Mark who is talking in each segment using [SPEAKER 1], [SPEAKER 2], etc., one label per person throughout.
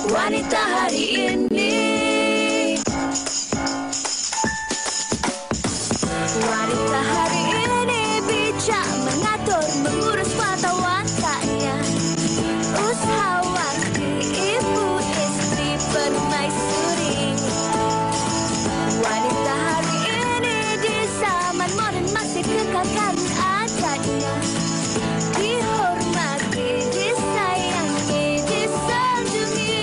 [SPEAKER 1] Wanita hari ini. Wanita hari ini bijak mengatur, mengurus mata wantanya. Usahawati, ibu, istri, permaisuri. Wanita hari ini di zaman modern masih kekalkan adatnya. Dihormati, disayangi, disanjungi.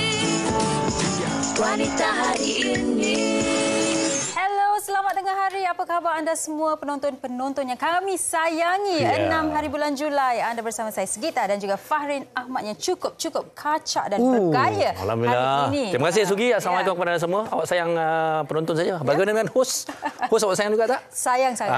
[SPEAKER 1] Wanita hari ini.
[SPEAKER 2] Hello, selamat tengah hari. Apa khabar anda semua penonton-penonton yang kami sayangi? 6 hari bulan Julai, anda bersama saya Sugita dan juga Fahrin Ahmad yang cukup kacak dan bergaya
[SPEAKER 3] Alhamdulillah.
[SPEAKER 2] hari ini.
[SPEAKER 3] Terima kasih Sugi. Assalamualaikum kepada anda semua. Awak sayang penonton saja. Bagaimana dengan host? Host awak sayang juga tak?
[SPEAKER 2] Sayang sangat.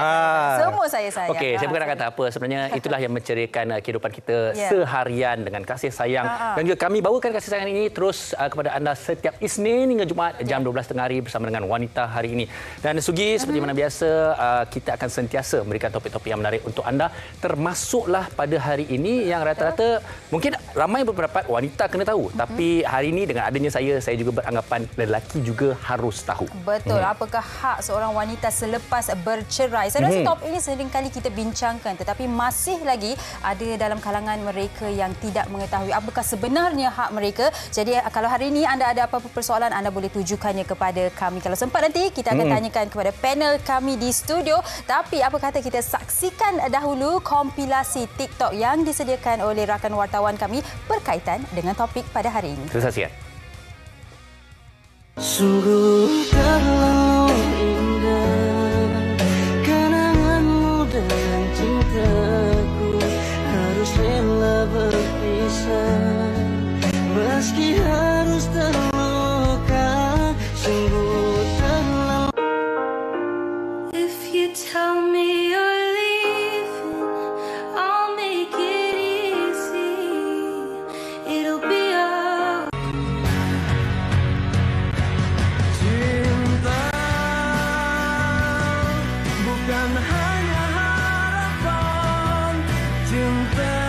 [SPEAKER 2] Semua saya sayang.
[SPEAKER 3] Okey, saya bukan nak kata apa. Sebenarnya itulah yang menceriakan kehidupan kita seharian dengan kasih sayang. Dan juga kami bawakan kasih sayang ini terus kepada anda setiap Isnin hingga Jumaat jam 12 tengah hari bersama dengan Wanita Hari Ini. Dan Sugi, seperti mana biasa, kita akan sentiasa memberikan topik-topik yang menarik untuk anda, termasuklah pada hari ini yang rata-rata mungkin ramai berpendapat wanita kena tahu, tapi hari ini dengan adanya saya juga beranggapan lelaki juga harus tahu.
[SPEAKER 2] Betul. Apakah hak seorang wanita selepas bercerai? Saya rasa topik ini sering kali kita bincangkan, tetapi masih lagi ada dalam kalangan mereka yang tidak mengetahui apakah sebenarnya hak mereka. Jadi kalau hari ini anda ada apa-apa persoalan, anda boleh tujukannya kepada kami. Kalau sempat nanti kita akan tanyakan kepada panel kami di studio. Tapi apa kata kita saksikan dahulu kompilasi TikTok yang disediakan oleh rakan wartawan kami berkaitan dengan topik pada hari ini.
[SPEAKER 3] Terima kasih.
[SPEAKER 4] Sungguh terlalu indah kenanganmu dan cintaku, harus rela berpisah meski harus terluka. Sungguh terlalu.
[SPEAKER 1] If you tell me you're leaving, I'll make it easy. It'll be all.
[SPEAKER 4] Cinta bukan hanya harapan, cinta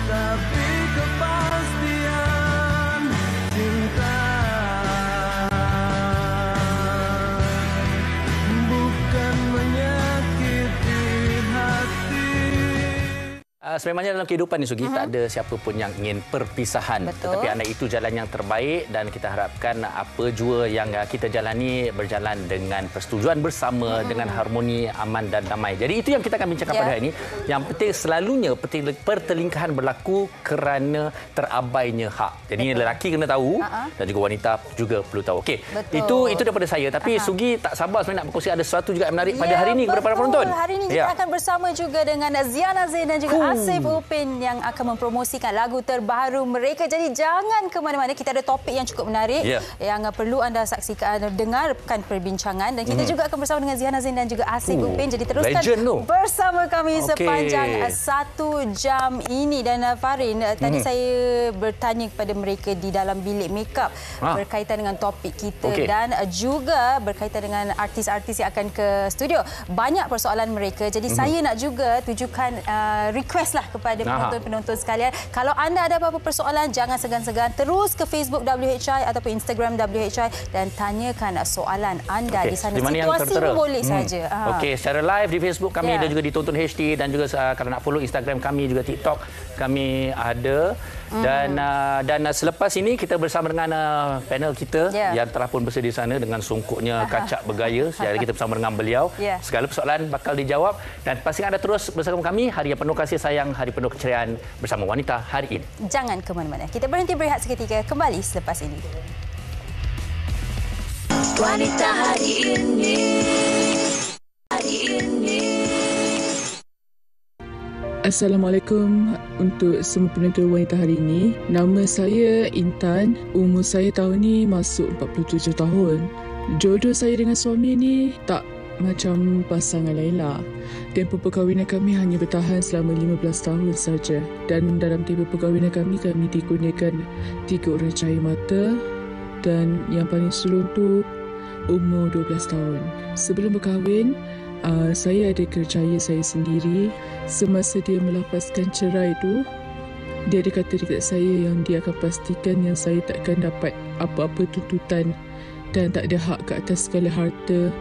[SPEAKER 4] tapi kepastian, cinta bukan menyakiti hati.
[SPEAKER 3] Sebenarnya dalam kehidupan ni Sugi, tak ada siapa pun yang ingin perpisahan.
[SPEAKER 2] Betul.
[SPEAKER 3] Tetapi anda itu jalan yang terbaik dan kita harapkan apa jua yang kita jalani berjalan dengan persetujuan bersama, dengan harmoni, aman dan damai. Jadi itu yang kita akan bincangkan pada hari ini. Yang penting selalunya pertelingkahan berlaku kerana terabainya hak. Jadi lelaki kena tahu dan juga wanita juga perlu tahu. Okey. Itu daripada saya. Tapi Sugi tak sabar sebenarnya nak berkongsi ada sesuatu juga yang menarik pada hari ini kepada para penonton.
[SPEAKER 2] Hari ini kita akan bersama juga dengan Ziana Zain dan juga Asif Upin yang akan mempromosikan lagu terbaru mereka. Jadi jangan ke mana-mana. Kita ada topik yang cukup menarik yang perlu anda saksikan, dengarkan perbincangan. Dan kita juga akan bersama dengan Ziana Zain dan juga Asif Upin. Jadi teruskan bersama kami sepanjang 1 jam ini. Dan Farin, tadi saya bertanya kepada mereka di dalam bilik makeup berkaitan dengan topik kita dan juga berkaitan dengan artis-artis yang akan ke studio. Banyak persoalan mereka. Jadi saya nak juga tujukan request lah kepada penonton-penonton sekalian. Kalau anda ada apa-apa persoalan, jangan segan-segan terus ke Facebook WHI ataupun Instagram WHI dan tanyakan soalan anda di sana. Situasi boleh saja.
[SPEAKER 3] Okey, secara live di Facebook kami dan juga di Tonton HD dan juga kalau nak follow Instagram kami juga TikTok kami ada. Dan selepas ini kita bersama dengan panel kita yang telah pun bersedia di sana dengan sungkuknya kacak bergaya. Jadi kita bersama dengan beliau. Segala persoalan bakal dijawab dan pastikan anda terus bersama kami. Hari yang penuh kasih sayang, hari penuh keceriaan bersama Wanita Hari Ini.
[SPEAKER 2] Jangan ke mana-mana. Kita berhenti berehat seketika, kembali selepas ini.
[SPEAKER 1] Wanita Hari Ini. Hari ini.
[SPEAKER 5] Assalamualaikum untuk semua penonton Wanita Hari Ini. Nama saya Intan. Umur saya tahun ni masuk 47 tahun. Jodoh saya dengan suami ni tak macam pasangan lain lah. Tempoh perkahwinan kami hanya bertahan selama 15 tahun saja. Dan dalam tempoh perkahwinan kami dikurniakan 3 orang cahaya mata dan yang paling sulung tu umur 12 tahun. Sebelum berkahwin, saya ada kerjaya saya sendiri. Semasa dia melafazkan cerai tu, Dia ada kata dekat saya yang dia akan pastikan yang saya takkan dapat apa-apa tuntutan dan tak ada hak ke atas segala harta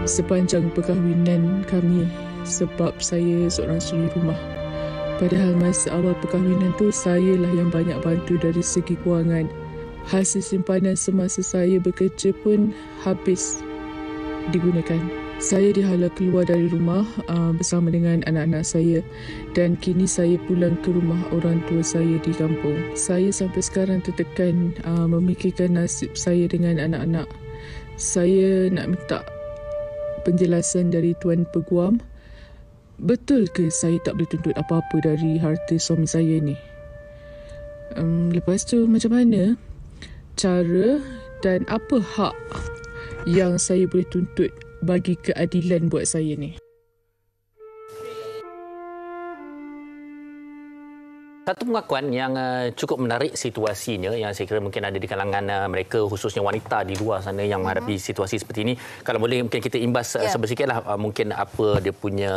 [SPEAKER 5] sepanjang perkahwinan kami sebab saya seorang suri rumah. Padahal masa awal perkahwinan tu saya lah yang banyak bantu dari segi kewangan. Hasil simpanan semasa saya bekerja pun habis digunakan. Saya dihalau keluar dari rumah bersama dengan anak-anak saya dan kini saya pulang ke rumah orang tua saya di kampung. Saya sampai sekarang tertekan memikirkan nasib saya dengan anak-anak. Saya nak minta penjelasan dari Tuan Peguam. Betul ke saya tak boleh tuntut apa-apa dari harta suami saya ni? Lepas tu macam mana cara dan apa hak yang saya boleh tuntut bagi keadilan buat saya ni?
[SPEAKER 3] Satu pengakuan yang cukup menarik situasinya yang saya kira mungkin ada di kalangan mereka khususnya wanita di luar sana yang menghadapi situasi seperti ini. Kalau boleh mungkin kita imbas sedikitlah mungkin apa dia punya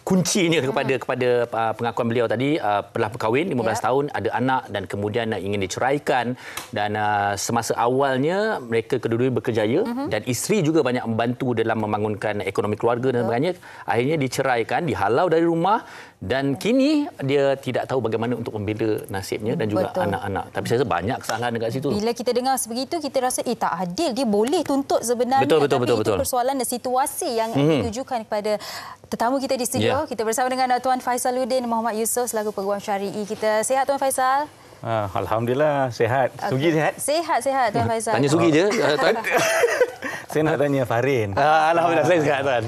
[SPEAKER 3] kuncinya kepada pengakuan beliau tadi. Telah berkahwin 15 tahun, ada anak dan kemudian ingin diceraikan dan semasa awalnya mereka kedua-dua berkerjaya dan isteri juga banyak membantu dalam membangunkan ekonomi keluarga dan sebagainya. Akhirnya diceraikan, dihalau dari rumah dan kini dia tidak tahu bagaimana untuk membela nasibnya dan juga anak-anak. Tapi saya rasa banyak kesalahan dekat situ.
[SPEAKER 2] Bila kita dengar sebegitu, kita rasa tak adil. Dia boleh tuntut sebenarnya.
[SPEAKER 3] Betul.
[SPEAKER 2] Itu persoalan dan situasi yang ditujukan kepada tetamu kita di studio. Kita bersama dengan Tuan Faisaluddin Muhammad Yusof selaku Peguam Syari'i kita. Sihat Tuan Faisal?
[SPEAKER 6] Alhamdulillah, sihat. Sugi sihat?
[SPEAKER 2] Sihat Tuan Faisal.
[SPEAKER 3] Tanya Sugi je, Tuan.
[SPEAKER 6] Saya nak tanya Farin.
[SPEAKER 3] Alhamdulillah, saya sihat, Tuan.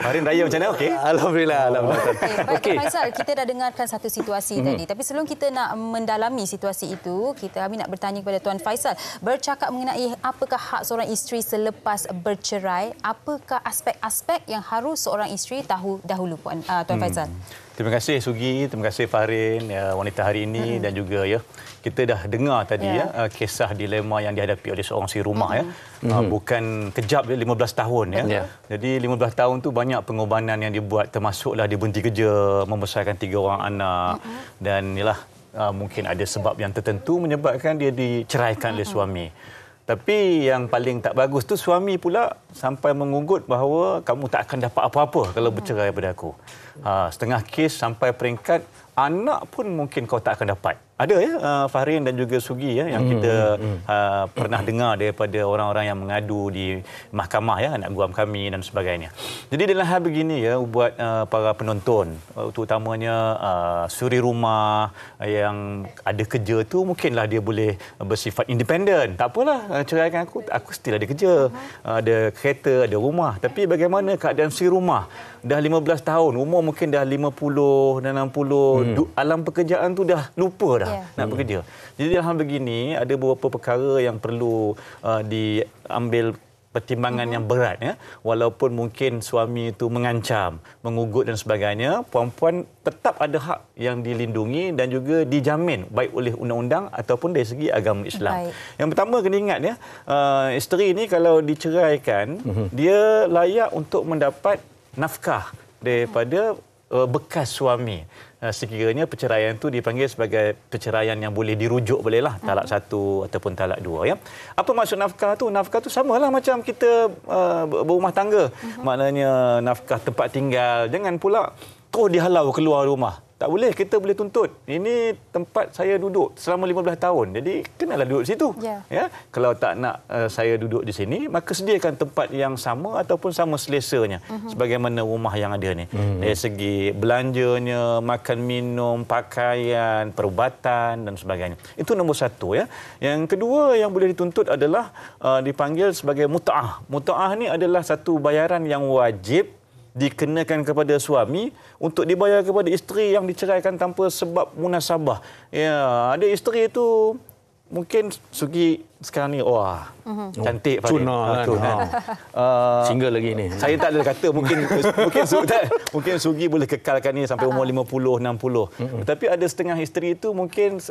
[SPEAKER 6] Farin raya macam mana? Okey.
[SPEAKER 3] Alhamdulillah.
[SPEAKER 2] Baik, Tuan Faisal, kita dah dengarkan satu situasi tadi. Tapi sebelum kita nak mendalami situasi itu, kami nak bertanya kepada Tuan Faisal. Bercakap mengenai apakah hak seorang isteri selepas bercerai, apakah aspek-aspek yang harus seorang isteri tahu dahulu, Tuan Faisal?
[SPEAKER 6] Terima kasih Sugi, terima kasih Farin, wanita hari ini dan juga kita dah dengar tadi kisah dilema yang dihadapi oleh seorang si rumah bukan kejap 15 tahun Jadi 15 tahun tu banyak pengorbanan yang dibuat, termasuklah dia berhenti kerja, membesarkan 3 orang anak dan mungkin ada sebab yang tertentu menyebabkan dia diceraikan oleh suami. Tapi yang paling tak bagus tu suami pula sampai mengunggut bahawa kamu tak akan dapat apa-apa kalau bercerai daripada aku. Setengah kes sampai peringkat anak pun mungkin kau tak akan dapat. Ada Farin dan juga Sugi yang kita pernah dengar daripada orang-orang yang mengadu di mahkamah anak guam kami dan sebagainya. Jadi dalam hal begini buat para penonton terutamanya suri rumah yang ada kerja tu mungkinlah dia boleh bersifat independen. Tak apalah ceraikan aku still ada kerja, ada kereta, ada rumah. Tapi bagaimana keadaan si rumah? Dah 15 tahun, umur mungkin dah 50 dan 60, alam pekerjaan tu dah lupa dah nak bekerja. Jadi dalam hal begini ada beberapa perkara yang perlu diambil pertimbangan yang berat walaupun mungkin suami itu mengancam, mengugut dan sebagainya, puan-puan tetap ada hak yang dilindungi dan juga dijamin baik oleh undang-undang ataupun dari segi agama Islam. Yang pertama kena ingat isteri ni kalau diceraikan dia layak untuk mendapat nafkah daripada bekas suami. Sekiranya perceraian itu dipanggil sebagai perceraian yang boleh dirujuk bolehlah talak 1 ataupun talak 2 Apa maksud nafkah tu? Nafkah tu samalah macam kita berumah tangga. Maknanya nafkah tempat tinggal. Jangan pula terus dihalau keluar rumah. Tak boleh, kita boleh tuntut. Ini tempat saya duduk selama 15 tahun. Jadi kenalah duduk di situ. Kalau tak nak saya duduk di sini, maka sediakan tempat yang sama ataupun sama selesanya sebagaimana rumah yang ada ni. Dari segi belanjanya, makan minum, pakaian, perubatan dan sebagainya. Itu nombor 1 Yang kedua yang boleh dituntut adalah dipanggil sebagai mut'ah. Mut'ah ni adalah satu bayaran yang wajib dikenakan kepada suami untuk dibayar kepada isteri yang diceraikan tanpa sebab munasabah. Ada isteri itu mungkin Sugi sekarang ni cantik Farid.
[SPEAKER 3] Single lagi ni.
[SPEAKER 6] Saya tak ada kata mungkin Sugi boleh kekalkan ni sampai umur 50 60. Tetapi ada setengah isteri itu mungkin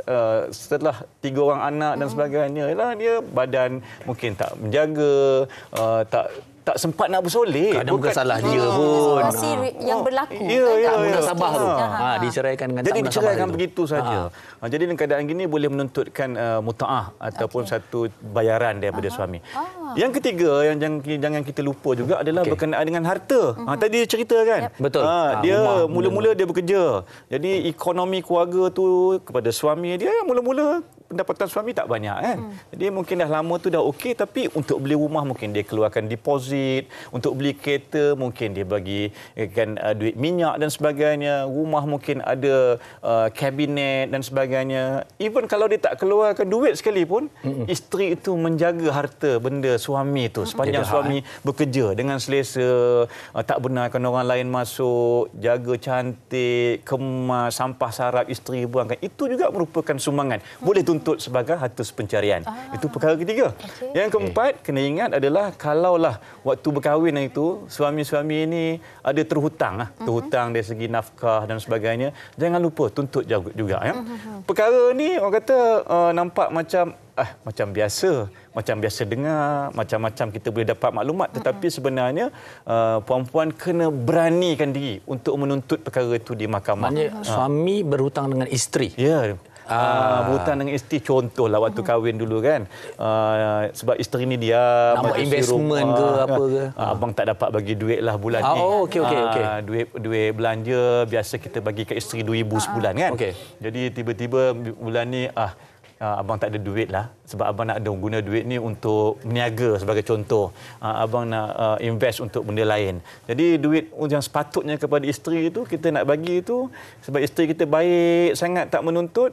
[SPEAKER 6] setelah 3 orang anak dan sebagainya dia badan mungkin tak menjaga, tak tak sempat nak bersolek.
[SPEAKER 3] Kadang bukan salah dia pun.
[SPEAKER 2] Situasi yang berlaku.
[SPEAKER 3] Tak munasabah tu. Diceraikan dengan
[SPEAKER 6] jadi
[SPEAKER 3] tak munasabah.
[SPEAKER 6] diceraikan begitu saja. Jadi dalam keadaan gini boleh menuntutkan mutaah ataupun satu bayaran daripada suami. Yang ketiga yang jangan kita lupa juga adalah berkenaan dengan harta. Tadi cerita kan.
[SPEAKER 3] Betul.
[SPEAKER 6] Dia mula-mula dia bekerja. Jadi ekonomi keluarga tu kepada suami dia mula-mula pendapatan suami tak banyak kan. Jadi mungkin dah lama tu dah okey, tapi untuk beli rumah mungkin dia keluarkan deposit, untuk beli kereta mungkin dia bagi duit minyak dan sebagainya, rumah mungkin ada kabinet dan sebagainya. Even kalau dia tak keluarkan duit sekalipun, isteri itu menjaga harta benda suami itu sepanjang suami bekerja dengan selesa, tak benarkan orang lain masuk, jaga cantik, kemas, sampah sarap isteri buangkan. Itu juga merupakan sumbangan. Boleh tuntut sebagai harta pencarian. Itu perkara ketiga. Yang keempat, kena ingat adalah kalaulah waktu berkahwin itu suami-suami ini ada terhutang dari segi nafkah dan sebagainya, jangan lupa tuntut juga ya. Perkara ni orang kata nampak macam biasa dengar, macam-macam kita boleh dapat maklumat, tetapi sebenarnya puan-puan kena beranikan diri untuk menuntut perkara itu di mahkamah.
[SPEAKER 3] Maknanya suami berhutang dengan isteri.
[SPEAKER 6] Ya. Berhutang dengan isteri, contohlah waktu kahwin dulu kan, sebab isteri ni dia
[SPEAKER 3] nak buat investment ke apa ke,
[SPEAKER 6] abang tak dapat bagi duit lah bulan ni.
[SPEAKER 3] Okey.
[SPEAKER 6] Duit belanja biasa kita bagi kat isteri 2,000 sebulan kan. Jadi tiba-tiba bulan ni abang tak ada duit lah, sebab abang nak guna duit ni untuk meniaga sebagai contoh. Abang nak invest untuk benda lain. Jadi duit yang sepatutnya kepada isteri itu kita nak bagi itu, sebab isteri kita baik sangat tak menuntut,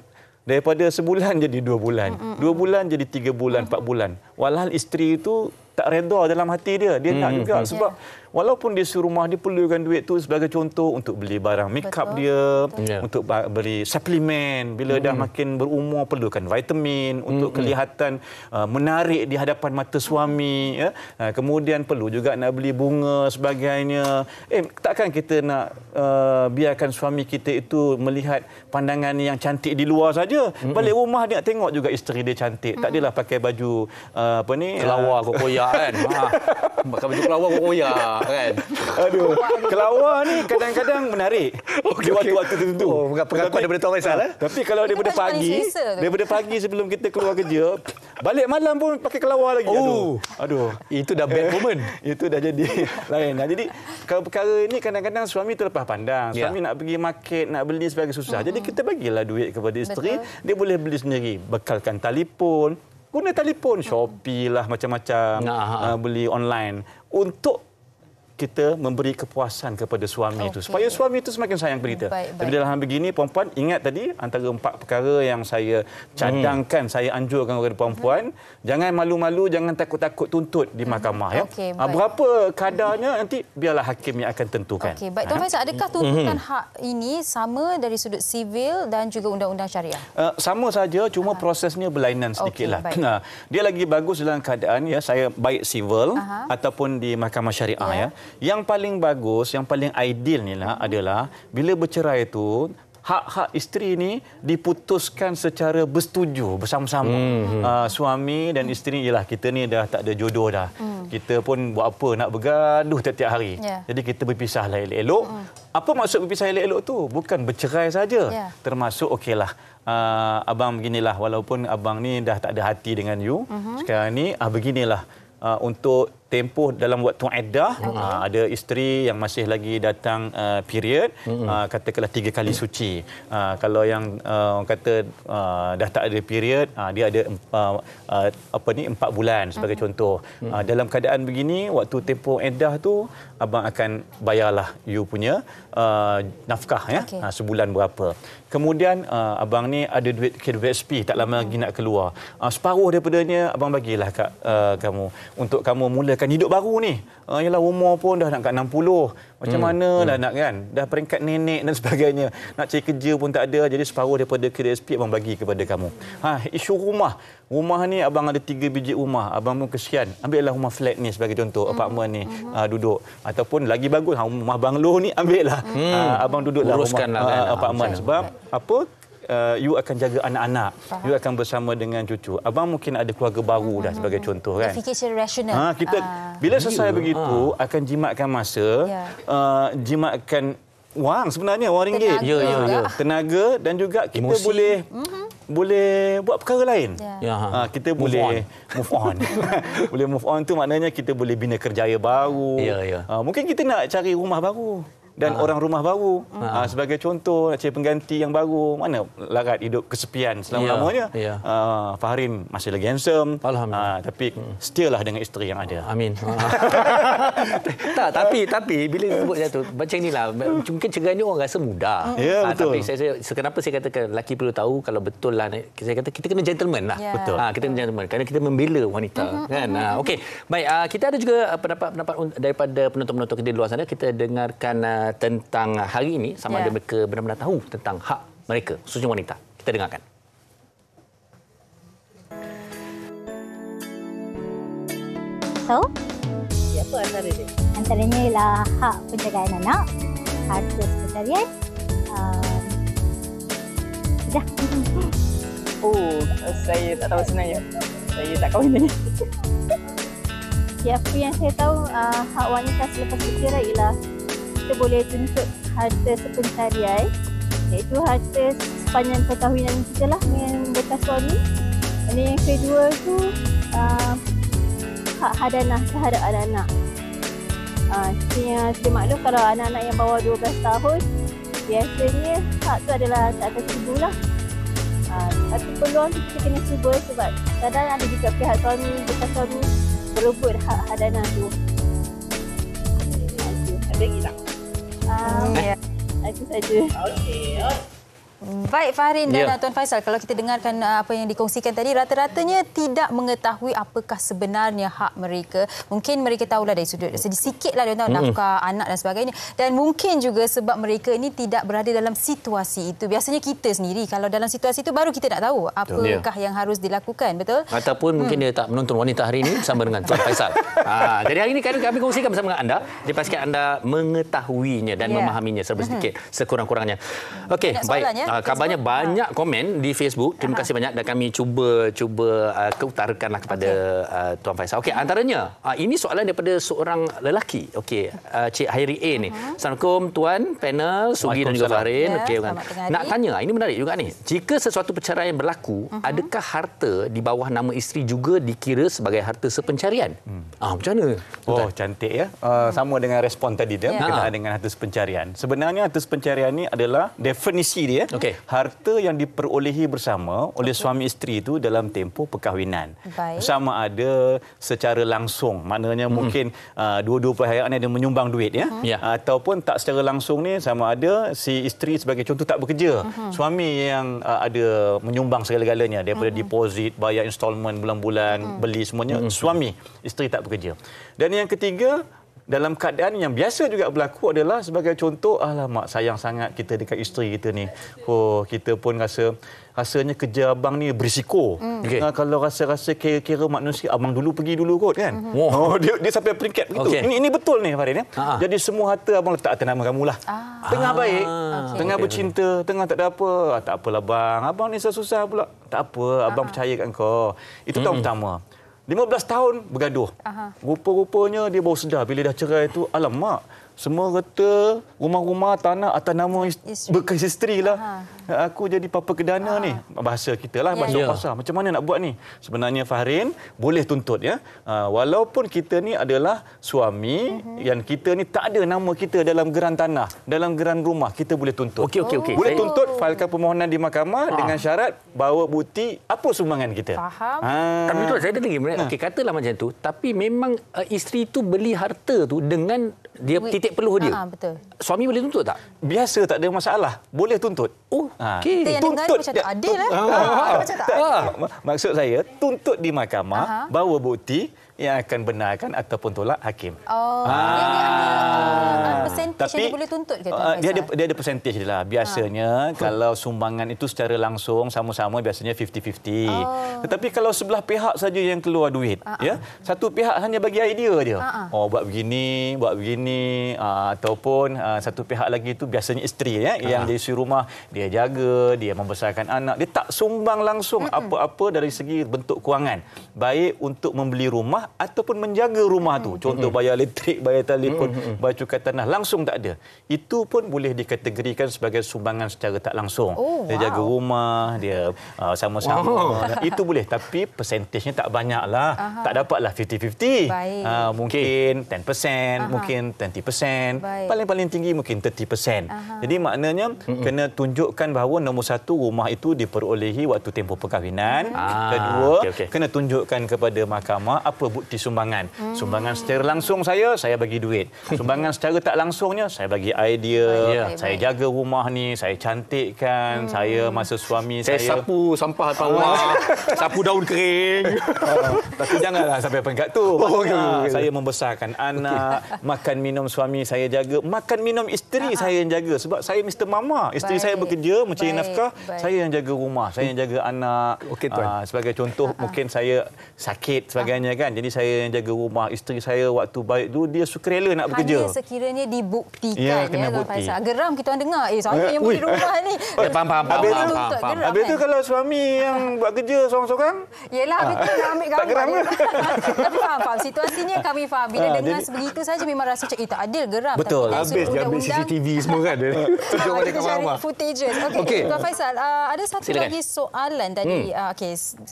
[SPEAKER 6] daripada sebulan jadi 2 bulan. 2 bulan jadi 3 bulan, 4 bulan. Walhal isteri itu tak reda dalam hati dia. Dia nak juga sebab walaupun dia serumah, dia perlukan duit tu sebagai contoh untuk beli barang make up dia, untuk beli suplemen. Bila dah makin berumur perlukan vitamin untuk kelihatan menarik di hadapan mata suami. Kemudian perlu juga nak beli bunga sebagainya. Takkan kita nak biarkan suami kita itu melihat pandangan yang cantik di luar saja. Balik rumah dia nak tengok juga isteri dia cantik. Tak adalah pakai baju
[SPEAKER 3] kelawar kokoyak kan. Pakai baju kelawar kokoyak kan.
[SPEAKER 6] Aduh, kelawar ni kadang-kadang menarik di waktu-waktu tertentu.
[SPEAKER 3] Bukan pengakuan daripada Tuan Faisal.
[SPEAKER 6] Tapi kalau daripada pagi sebelum kita keluar kerja, balik malam pun pakai kelawar lagi. Aduh. Itu dah bad moment. Itu dah jadi lain. Jadi perkara ini kadang-kadang suami terlepas pandang. Suami nak pergi market, nak beli sebagai susah. Jadi kita bagilah duit kepada isteri, dia boleh beli sendiri. Bekalkan telefon, guna telefon, Shopee lah macam-macam, beli online untuk kita memberi kepuasan kepada suami itu, supaya suami itu semakin sayang kepada kita. Tapi dalam hal begini, puan-puan ingat tadi antara 4 perkara yang saya cadangkan, saya anjurkan kepada puan-puan, jangan malu-malu, jangan takut-takut tuntut di mahkamah. Berapa kadarnya nanti biarlah hakim yang akan tentukan.
[SPEAKER 2] Baik, Tuan Faisal, adakah tuntutan hak ini sama dari sudut sivil dan juga undang-undang syariah?
[SPEAKER 6] Sama saja, cuma prosesnya berlainan sedikitlah. Dia lagi bagus dalam keadaan saya baik sivil ataupun di mahkamah syariah. Yang paling bagus, yang paling ideal ni adalah bila bercerai itu hak-hak isteri ni diputuskan secara bersetuju bersama-sama. Suami dan isteri, ialah kita ni dah tak ada jodoh dah. Kita pun buat apa nak bergaduh tiap-tiap hari. Jadi kita berpisahlah elok-elok. Apa maksud berpisah elok-elok tu? Bukan bercerai saja. Termasuk okeylah, abang beginilah, walaupun abang ni dah tak ada hati dengan you, sekarang ni beginilah, untuk tempoh dalam waktu iddah, ada isteri yang masih lagi datang period, katakanlah 3 kali suci. Kalau yang kata dah tak ada period, dia ada 4 bulan sebagai contoh. Dalam keadaan begini, waktu tempoh iddah tu abang akan bayarlah you punya nafkah sebulan berapa. Kemudian abang ni ada duit KWSP, tak lama lagi nak keluar. Separuh daripadanya abang bagilah kat kamu untuk kamu mulakan hidup baru ni. Yalah, umur pun dah nak kat 60. Macam mana lah nak kan? Dah peringkat nenek dan sebagainya. Nak cari kerja pun tak ada. Jadi separuh daripada KWSP abang bagi kepada kamu. Isu rumah. Rumah ni abang ada 3 biji rumah. Abang pun kesian. Ambillah rumah flat ni sebagai contoh. Apartmen ni duduk. Ataupun lagi bagus, rumah banglo ni ambillah. Abang duduklah rumah apartmen. Sebab apa? you akan jaga anak-anak, you akan bersama dengan cucu. Abang mungkin ada keluarga baru dah sebagai contoh kan.
[SPEAKER 2] Fikir secara rasional.
[SPEAKER 6] Kita bila selesai begitu akan jimatkan masa, jimatkan wang sebenarnya, wang ringgit. Tenaga dan juga kita boleh buat perkara lain. Kita boleh move on. Boleh move on tu maknanya kita boleh bina kerjaya baru. Mungkin kita nak cari rumah baru dan orang rumah baru. Sebagai contoh, nak cari pengganti yang baru. Mana larat hidup kesepian selama-lamanya. Fahrin masih lagi handsome. Tapi setia lah dengan isteri yang ada.
[SPEAKER 3] Amin. Tapi bila sebut tu macam inilah, mungkin cegah ni orang rasa mudah.
[SPEAKER 6] Betul.
[SPEAKER 3] Tapi kenapa saya katakan lelaki perlu tahu kalau betul lah, saya kata kita kena gentleman lah.
[SPEAKER 6] Betul.
[SPEAKER 3] Kita kena gentleman kerana kita membela wanita kan. Okey. Baik, kita ada juga pendapat daripada penonton-penonton kita di luar sana. Kita dengarkan tentang hari ini sama ada mereka benar-benar tahu tentang hak mereka, khususnya wanita. Kita dengarkan.
[SPEAKER 1] So,
[SPEAKER 7] apa antara dia?
[SPEAKER 1] antaranya ialah hak penjagaan anak, harta sekretariat. Sudah.
[SPEAKER 7] Saya tak tahu sebenarnya. Saya tak kahwin lagi.
[SPEAKER 1] Apa yang saya tahu, hak wanita selepas bercerai ialah kita boleh tuntut harta sepencarian, iaitu harta sepanjang perkahwinan kita lah dengan bekas suami. Dan yang kedua tu hak hadanah terhadap anak-anak. Saya maklum kalau anak-anak yang bawah 12 tahun, biasanya hak tu adalah tak akan cuba lah. Tapi peluang tu kita kena cuba sebab kadang ada juga pihak suami, bekas suami berebut hak hadanah tu.
[SPEAKER 7] Ada lagi tak?
[SPEAKER 1] Itu saja.
[SPEAKER 7] Okey.
[SPEAKER 2] Baik Fahrin dan Tuan Faisal, kalau kita dengarkan apa yang dikongsikan tadi, rata-ratanya tidak mengetahui apakah sebenarnya hak mereka. Mungkin mereka tahulah dari sudut sedikitlah dia tahu nafkah anak dan sebagainya, dan mungkin juga sebab mereka ini tidak berada dalam situasi itu. Biasanya kita sendiri kalau dalam situasi itu baru kita nak tahu apakah yang harus dilakukan, betul?
[SPEAKER 3] Ataupun mungkin dia tak menonton wanita hari ini bersama dengan Tuan Faisal. Jadi hari ini kami kongsikan bersama dengan anda, dipastikan anda mengetahuinya dan memahaminya serba sedikit sekurang-kurangnya. Okey, baik. Kabarnya banyak komen di Facebook. Terima kasih banyak dan kami cuba keutarakanlah kepada Tuan Faisal. Okey, antaranya ini soalan daripada seorang lelaki. Okey, Cik Hairi A ni. Assalamualaikum Tuan, panel, Sugi dan juga Fahrin. Okey, nak tanya, ini menarik juga ni. Jika sesuatu perceraian berlaku, adakah harta di bawah nama isteri juga dikira sebagai harta sepencarian? Macam mana?
[SPEAKER 6] Cantik ya. Sama dengan respon tadi dia berkenaan dengan harta sepencarian. Sebenarnya harta sepencarian ni adalah definisi dia. Harta yang diperolehi bersama oleh suami isteri itu dalam tempoh perkahwinan. Sama ada secara langsung, maknanya mungkin dua-dua pihak ni ada menyumbang duit ataupun tak secara langsung ni, sama ada si isteri sebagai contoh tak bekerja, suami yang ada menyumbang segala-galanya daripada deposit, bayar installment bulan-bulan, beli semuanya, suami, isteri tak bekerja. Dan yang ketiga, dalam keadaan yang biasa juga berlaku adalah sebagai contoh, alamak sayang sangat kita dekat isteri kita ni. Kita pun rasanya kerja abang ni berisiko. Kalau rasa-rasa kira-kira manusia, abang dulu pergi dulu kot kan. Dia sampai peringkat begitu. Ini betul ni Farin ya. Jadi semua harta abang letak atas nama kamu lah. Tengah baik, tengah bercinta, tengah tak ada apa. Tak apalah bang, abang ni susah pula. Tak apa, abang percayakan kau. Itu tahun pertama. 15 tahun bergaduh. Rupa-rupanya dia baru sedar bila dah cerai tu, alamak, semua kata rumah-rumah, tanah atas nama bekas isteri lah. Aku jadi papa kedana ni. Bahasa kita lah, bahasa pasar. Macam mana nak buat ni? Sebenarnya Fahrin boleh tuntut ya. Walaupun kita ni adalah suami, yang kita ni tak ada nama kita dalam geran tanah, dalam geran rumah, kita boleh tuntut.
[SPEAKER 3] Okey.
[SPEAKER 6] Boleh tuntut, failkan permohonan di mahkamah dengan syarat bawa bukti apa sumbangan kita.
[SPEAKER 2] Faham.
[SPEAKER 3] Tapi betul, saya ada lagi. Okey, katalah macam tu, tapi memang isteri tu beli harta tu dengan dia titik peluh dia.
[SPEAKER 2] Betul.
[SPEAKER 3] Suami boleh tuntut tak?
[SPEAKER 6] Biasa, tak ada masalah. Boleh tuntut.
[SPEAKER 2] Kita yang dengar macam tak adil macam tak adil.
[SPEAKER 6] Maksud saya, tuntut di mahkamah, bawa bukti yang akan benarkan ataupun tolak hakim.
[SPEAKER 2] Persentage yang dia boleh tuntut ke?
[SPEAKER 6] Dia ada persentage dia lah. Biasanya kalau sumbangan itu secara langsung sama-sama biasanya 50-50. Tetapi kalau sebelah pihak saja yang keluar duit, satu pihak hanya bagi idea je. Buat begini, ataupun satu pihak lagi itu biasanya isteri yang dari isi rumah, dia jaga, dia membesarkan anak, dia tak sumbang langsung apa-apa dari segi bentuk kewangan. Baik untuk membeli rumah ataupun menjaga rumah tu. Contoh bayar elektrik, bayar telefon, bayar cukai tanah, langsung tak ada. Itu pun boleh dikategorikan sebagai sumbangan secara tak langsung. Dia jaga rumah, dia sama-sama. Itu boleh, tapi persentasenya tak banyaklah. Tak dapatlah 50-50. Mungkin 10%, mungkin 20%. Paling-paling tinggi mungkin 30%. Jadi maknanya kena tunjukkan bahawa nombor satu, rumah itu diperolehi waktu tempoh perkahwinan. Kedua, kena tunjukkan kepada mahkamah apa bukti sumbangan. Sumbangan secara langsung saya bagi duit. Sumbangan secara tak langsungnya, saya bagi idea. Saya jaga rumah ni, saya cantikkan. Saya masa suami saya
[SPEAKER 3] sapu sampah depan rumah, sapu daun kering.
[SPEAKER 6] Tapi janganlah sampai peringkat tu. Saya membesarkan anak, makan minum suami saya jaga, makan minum isteri saya yang jaga. Sebab saya Mr. Mama. Isteri saya bekerja mencari nafkah, saya yang jaga rumah, saya yang jaga anak. Sebagai contoh, mungkin saya sakit sebagainya kan. Jadi saya yang jaga rumah. Isteri saya waktu baik dulu dia sukarela nak bekerja.
[SPEAKER 2] Hanya sekiranya dibuktikan Faisal. Geram kita orang dengar, saya yang beli rumah ni.
[SPEAKER 3] Faham.
[SPEAKER 6] Habis tu kalau suami yang buat kerja seorang-seorang,
[SPEAKER 2] yelah, betul nak ambil gambar.
[SPEAKER 6] Tak geram ke?
[SPEAKER 2] Tapi faham. Situasinya kami faham. Bila dengar sebegitu saja memang rasa macam tak adil, geram.
[SPEAKER 6] Betul.
[SPEAKER 2] Habis
[SPEAKER 3] dia ambil CCTV semua kan. Tunjuk pada kat rumah.
[SPEAKER 2] Footages. Okey. Tuan Faisal, ada satu lagi soalan tadi.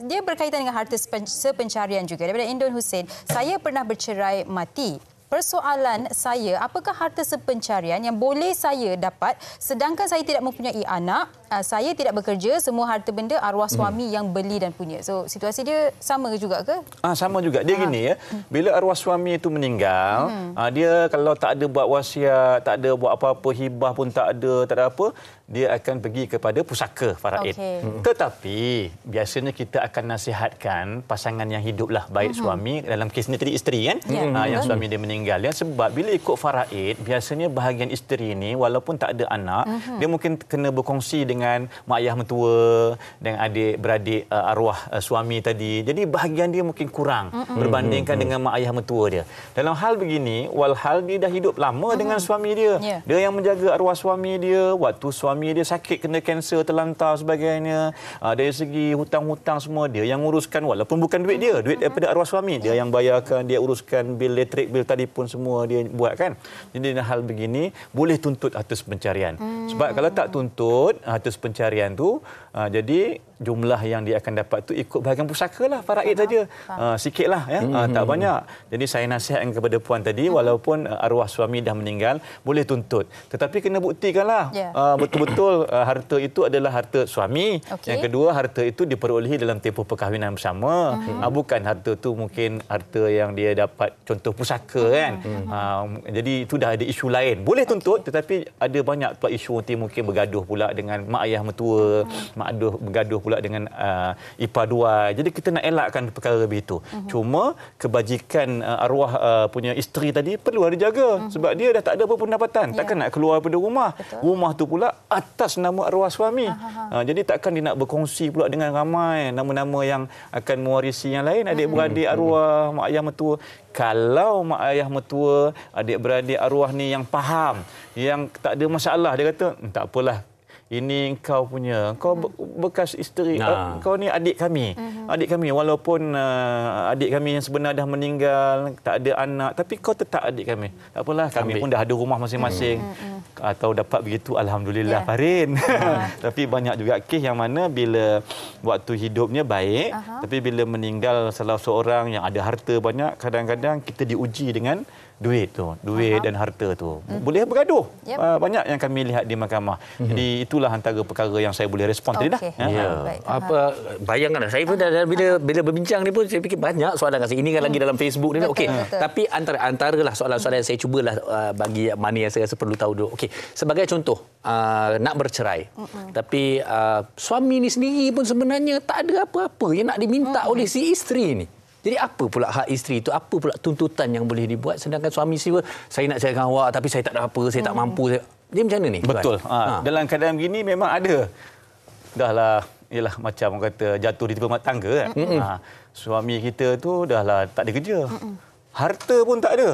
[SPEAKER 2] Dia berkaitan dengan harta sepencarian juga. Daripada Indon Hussein. Saya pernah bercerai mati. Persoalan saya, apakah harta sepencarian yang boleh saya dapat sedangkan saya tidak mempunyai anak, saya tidak bekerja, semua harta benda arwah suami yang beli dan punya. So, situasi dia sama juga ke?
[SPEAKER 6] Sama juga. Dia gini ya. Bila arwah suami itu meninggal, dia kalau tak ada buat wasiat, tak ada buat apa-apa, hibah pun tak ada apa, dia akan pergi kepada pusaka faraid. Tetapi biasanya kita akan nasihatkan pasangan yang hiduplah, baik suami, dalam kes ni tadi isteri kan, yang suami dia meninggal. Sebab bila ikut faraid, biasanya bahagian isteri ni walaupun tak ada anak, dia mungkin kena berkongsi dengan mak ayah mentua, dengan adik-beradik arwah suami tadi. Jadi bahagian dia mungkin kurang berbandingkan dengan mak ayah mentua dia. Dalam hal begini, walhal dia dah hidup lama dengan suami dia. Dia yang menjaga arwah suami dia waktu suami dia sakit, kena kanser, terlantar sebagainya. Dari segi hutang-hutang semua dia yang uruskan, walaupun bukan duit dia, duit daripada arwah suami. Dia yang bayarkan, dia uruskan bil elektrik, bil telefon semua dia buat kan. Jadi dalam hal begini boleh tuntut harta pencarian. Sebab kalau tak tuntut harta pencarian tu, jadi jumlah yang dia akan dapat tu ikut bahagian pusaka lah, faraid saja. Sikitlah ya, tak banyak. Jadi saya nasihatkan kepada puan tadi, walaupun arwah suami dah meninggal, boleh tuntut. Tetapi kena buktikanlah betul-betul harta itu adalah harta suami. Yang kedua, harta itu diperolehi dalam tempoh perkahwinan bersama. Bukan harta tu mungkin harta yang dia dapat contoh pusaka kan. Jadi itu dah ada isu lain. Boleh tuntut, tetapi ada banyak pula isu nanti mungkin bergaduh pula dengan mak ayah mentua, bergaduh pula dengan ipar dua. Jadi kita nak elakkan perkara begitu. Cuma kebajikan arwah punya isteri tadi perlu ada jaga. Sebab dia dah tak ada apa pendapatan. Takkan nak keluar daripada rumah. Rumah tu pula atas nama arwah suami. Jadi takkan dia nak berkongsi pula dengan ramai nama-nama yang akan mewarisi yang lain, adik-beradik arwah, mak ayah mentua. Kalau mak ayah mentua, adik-beradik arwah ni yang faham, yang tak ada masalah, dia kata, tak apalah, ini kau punya, kau bekas isteri, kau ni adik kami. Adik kami, walaupun adik kami yang sebenar dah meninggal, tak ada anak, tapi kau tetap adik kami. Tak apalah, kami pun dah ada rumah masing-masing. Atau dapat begitu, alhamdulillah, Farin. Tapi banyak juga kes yang mana bila waktu hidupnya baik, tapi bila meninggal salah seorang yang ada harta banyak, kadang-kadang kita diuji dengan duit dan harta tu. Boleh bergaduh. Banyak yang kami lihat di mahkamah. Jadi itulah antara perkara yang saya boleh respon tadi dah.
[SPEAKER 3] Bayangkanlah, saya pun bila berbincang ni pun saya fikir banyak soalan kasi. Ini kan lagi dalam Facebook ni. Okey. Tapi antaralah soalan-soalan yang saya cubalah bagi mana yang saya rasa perlu tahu dulu. Okey, sebagai contoh, nak bercerai. Tapi suami ni sendiri pun sebenarnya tak ada apa-apa yang nak diminta oleh si isteri ni. Jadi apa pula hak isteri itu? Apa pula tuntutan yang boleh dibuat? Sedangkan suami saya nak ceraikan awak tapi saya tak ada apa, saya tak mampu. Dia macam mana ni?
[SPEAKER 6] Betul. Dalam keadaan begini memang ada. Dahlah, ialah macam orang kata jatuh di tepi rumah tangga kan. Suami kita tu dahlah tak ada kerja. Harta pun tak ada.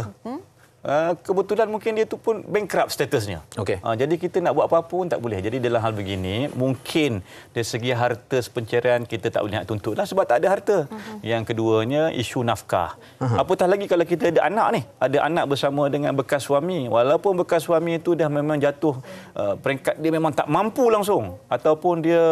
[SPEAKER 6] kebetulan mungkin dia tu pun bankrupt statusnya. Jadi kita nak buat apa-apa pun tak boleh. Jadi dalam hal begini, mungkin dari segi harta pencerian kita tak boleh nak tuntutlah sebab tak ada harta. Yang keduanya, isu nafkah. Apatah lagi kalau kita ada anak ni, ada anak bersama dengan bekas suami. Walaupun bekas suami itu dah memang jatuh peringkat dia memang tak mampu langsung ataupun dia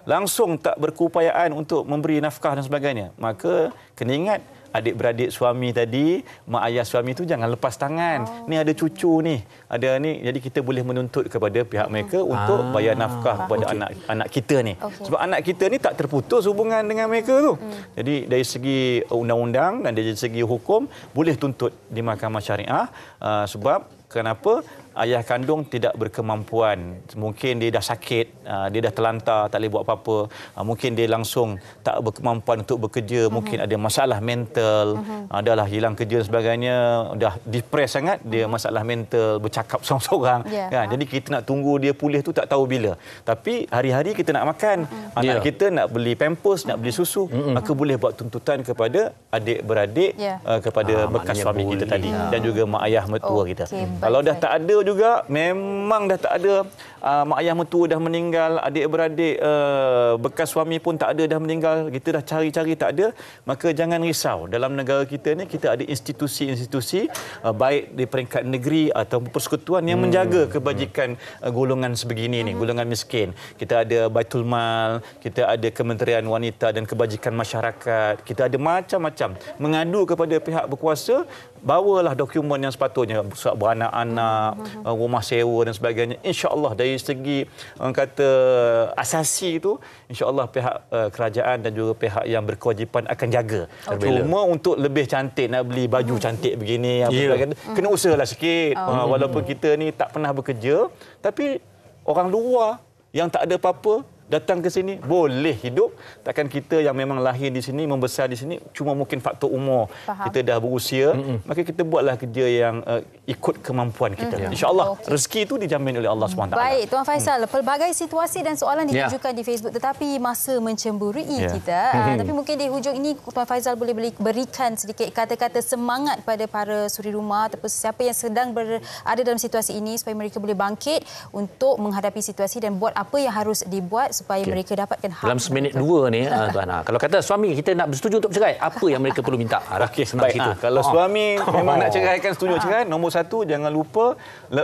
[SPEAKER 6] langsung tak berkeupayaan untuk memberi nafkah dan sebagainya, maka kena ingat adik-beradik suami tadi, mak ayah suami itu jangan lepas tangan. Ni ada cucu ni, ada ni, jadi kita boleh menuntut kepada pihak mereka untuk bayar nafkah kepada anak kita ni. Sebab anak kita ni tak terputus hubungan dengan mereka tu. Jadi dari segi undang-undang dan dari segi hukum boleh tuntut di mahkamah syariah sebab kenapa? Ayah kandung tidak berkemampuan. Mungkin dia dah sakit, dia dah terlantar, tak boleh buat apa-apa. Mungkin dia langsung tak berkemampuan untuk bekerja. Mungkin ada masalah mental, adalah hilang kerja dan sebagainya. Dah depres sangat, dia masalah mental, bercakap seorang-seorang. Kan? Jadi kita nak tunggu dia pulih tu tak tahu bila. Tapi hari-hari kita nak makan. Anak kita nak beli pampers, nak beli susu. Maka boleh buat tuntutan kepada adik-beradik, kepada bekas suami kita tadi. Dan juga mak ayah mertua kita. Kalau dah tak ada juga, memang dah tak ada, mak ayah mertua dah meninggal, adik-beradik bekas suami pun tak ada, dah meninggal, kita dah cari-cari tak ada, maka jangan risau. Dalam negara kita ni kita ada institusi-institusi baik di peringkat negeri atau persekutuan yang menjaga kebajikan golongan sebegini ni, golongan miskin. Kita ada Baitul Mal, kita ada Kementerian Wanita dan Kebajikan Masyarakat, kita ada macam-macam. Mengadu kepada pihak berkuasa, bawalah dokumen yang sepatutnya, beranak-anak, rumah sewa dan sebagainya. InsyaAllah dari segi orang kata asasi itu, insyaAllah pihak kerajaan dan juga pihak yang berkewajipan akan jaga. Cuma untuk lebih cantik, nak beli baju cantik begini, kena usahalah sikit. Walaupun kita ni tak pernah bekerja, tapi orang luar yang tak ada apa-apa datang ke sini boleh hidup. Takkan kita yang memang lahir di sini, membesar di sini, cuma mungkin faktor umur. Kita dah berusia, maka kita buatlah kerja yang ikut kemampuan kita. InsyaAllah rezeki itu dijamin oleh Allah SWT.
[SPEAKER 2] Baik, Tuan Faisal, pelbagai situasi dan soalan ditujukan di Facebook, tetapi masa mencemburui kita. Tapi mungkin di hujung ini Tuan Faisal boleh berikan sedikit kata-kata semangat pada para suri rumah ataupun siapa yang sedang berada dalam situasi ini supaya mereka boleh bangkit untuk menghadapi situasi dan buat apa yang harus dibuat supaya mereka dapatkan hak.
[SPEAKER 3] Dalam seminit dua ni, Tuan, kalau kata suami kita nak bersetuju untuk bercerai, apa yang mereka perlu minta? Senang situ.
[SPEAKER 6] Kalau suami memang nak ceraikan, setuju cerai, nombor satu, jangan lupa,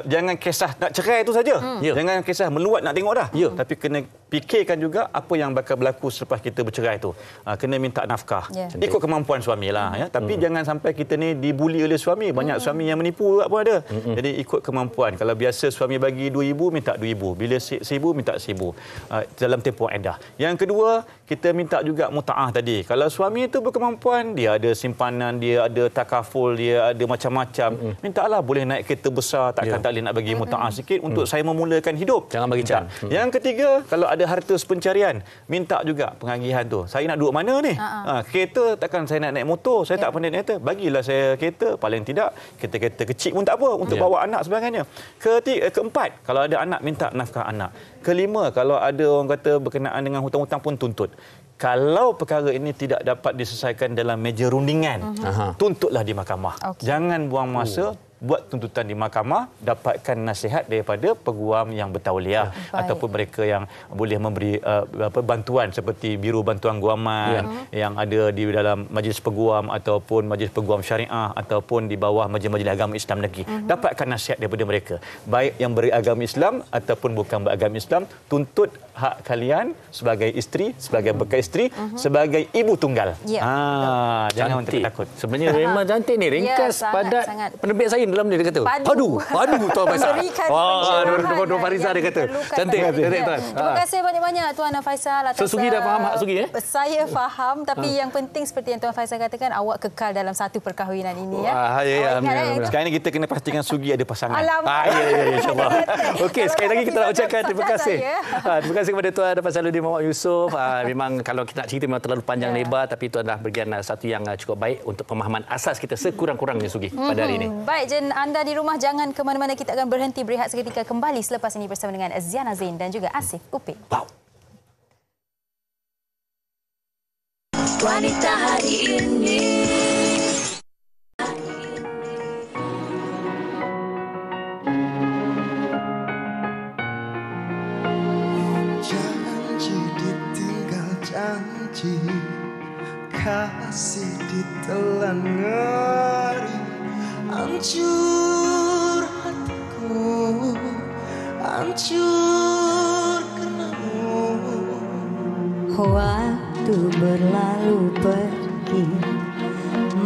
[SPEAKER 6] jangan kisah nak cerai itu saja. Jangan kisah meluat nak tengok dah. Tapi kena fikirkan juga apa yang bakal berlaku selepas kita bercerai itu. Kena minta nafkah. Ikut kemampuan suami lah. Tapi jangan sampai kita ni dibuli oleh suami. Banyak suami yang menipu pun ada. Jadi ikut kemampuan. Kalau biasa suami bagi 2,000, minta 2,000. Bila 1,000, minta 1,000. Dalam tempoh edah. Yang kedua, kita minta juga muta'ah tadi. Kalau suami itu berkemampuan, dia ada simpanan, dia ada takaful, dia ada macam-macam. Mintalah, boleh naik kereta besar, takkan tak boleh nak bagi muta'ah sikit untuk saya memulakan hidup.
[SPEAKER 3] Jangan bagi can.
[SPEAKER 6] Yang ketiga, kalau ada harta pencarian, minta juga pengagihan tu. Saya nak duduk mana ni? Kereta, takkan saya nak naik motor, saya tak pandai naik kereta. Bagilah saya kereta, paling tidak kereta kecil pun tak apa untuk bawa anak sebagainya. Keempat, kalau ada anak, minta nafkah anak. Kelima, kalau ada orang kata berkenaan dengan hutang-hutang pun tuntut. Kalau perkara ini tidak dapat diselesaikan dalam meja rundingan, tuntutlah di mahkamah. Jangan buang masa, buat tuntutan di mahkamah, dapatkan nasihat daripada peguam yang bertauliah ataupun mereka yang boleh memberi bantuan seperti Biro Bantuan Guaman yang ada di dalam Majlis Peguam ataupun Majlis Peguam Syariah ataupun di bawah Majlis-Majlis Agama Islam negeri. Dapatkan nasihat daripada mereka. Baik yang beragama Islam ataupun bukan beragama Islam, tuntut hak kalian sebagai isteri, sebagai bekas isteri, sebagai ibu tunggal. Jangan takut.
[SPEAKER 3] Sebenarnya memang cantik ni, ringkas, padat. Penerbit saya dalam dia kata, padu Tuan Faisal. Tuan Farizal dia kata. Cantik Tuan.
[SPEAKER 2] Terima kasih banyak-banyak Tuan Faisal atas.
[SPEAKER 3] Sugi dah faham hak Sugi
[SPEAKER 2] Saya faham, tapi yang penting seperti yang Tuan Faisal katakan, awak kekal dalam satu perkahwinan ini
[SPEAKER 6] Sekarang ni kita kena pastikan Sugi ada pasangan.
[SPEAKER 3] InsyaAllah. Okey, sekali lagi kita nak ucapkan terima kasih. Terima kasih kepada Tuan Faizaluddin Muhammad Yusof. Memang kalau kita nak cerita memang terlalu panjang lebar, tapi Tuan dah berikan satu yang cukup baik untuk pemahaman asas kita sekurang-kurangnya Sugi pada hari ini.
[SPEAKER 2] Baik, anda di rumah jangan ke mana-mana, kita akan berhenti berehat seketika, kembali selepas ini bersama dengan Ziana Zain dan juga Asif Upin.
[SPEAKER 8] Wanita hari ini.
[SPEAKER 4] janji kasih ditelan ngeri, hancur hatiku, hancur karenamu.
[SPEAKER 8] Waktu berlalu pergi,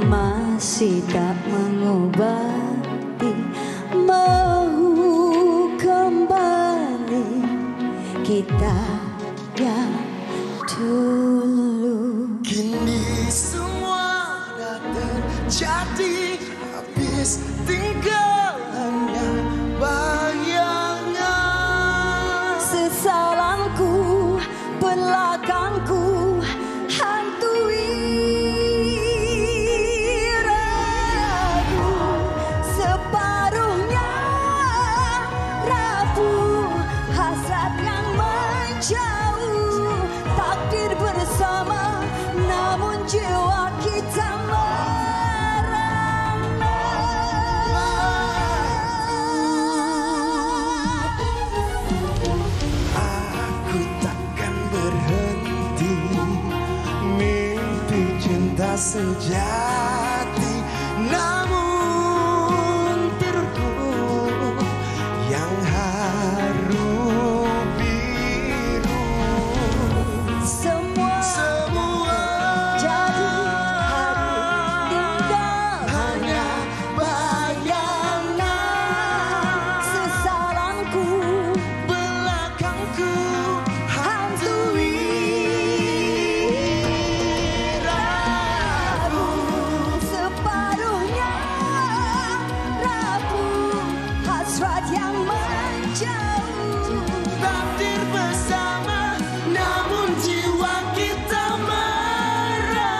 [SPEAKER 8] masih tak mengobati. Mau kembali kita yang dulu.
[SPEAKER 4] Kini semua dah terjadi, habis tinggal hanya bayangan.
[SPEAKER 8] Sesalanku, belakangku, hantui ragu. Separuhnya rapuh, hasrat yang menjauh. Takdir bersama, namun jiwa kita merana.
[SPEAKER 4] Aku takkan berhenti, mimpi cinta sejati. Namun tidurku yang haru biru.
[SPEAKER 8] Semua jadi hari tinggal
[SPEAKER 4] hanya bayangan.
[SPEAKER 8] sesalanku,
[SPEAKER 4] Belakangku hantui ragu.
[SPEAKER 8] separuhnya rapuh, hasrat yang menjauh.
[SPEAKER 4] Takdir bersama, namun jiwa kita merana.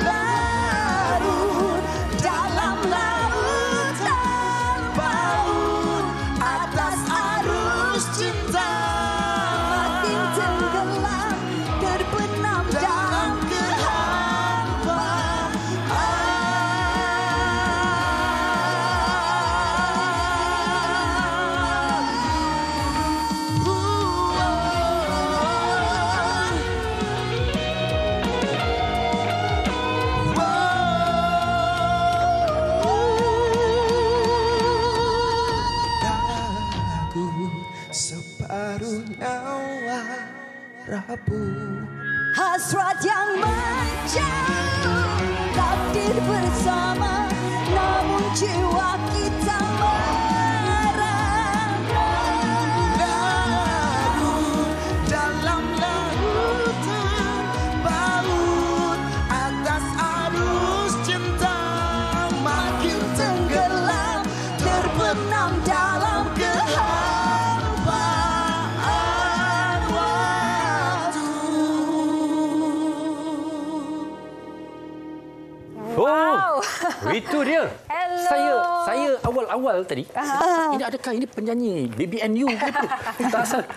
[SPEAKER 8] Larut dalam lautan paut,
[SPEAKER 4] Atas arus cinta,
[SPEAKER 8] makin tenggelam, terbenam dalam
[SPEAKER 4] Ragu separuh nyawa rapuh.
[SPEAKER 8] hasrat yang menjauh. Takdir bersama, namun jiwa kita merana.
[SPEAKER 4] Larut dalam lautan paut, atas arus cinta, makin tenggelam,
[SPEAKER 8] Terbenam dalam
[SPEAKER 4] kehampaan waktu.
[SPEAKER 3] Oh, itu dia.
[SPEAKER 2] Hello.
[SPEAKER 3] Saya awal-awal tadi. Ini adakah ini penyanyi BBNU ke tu?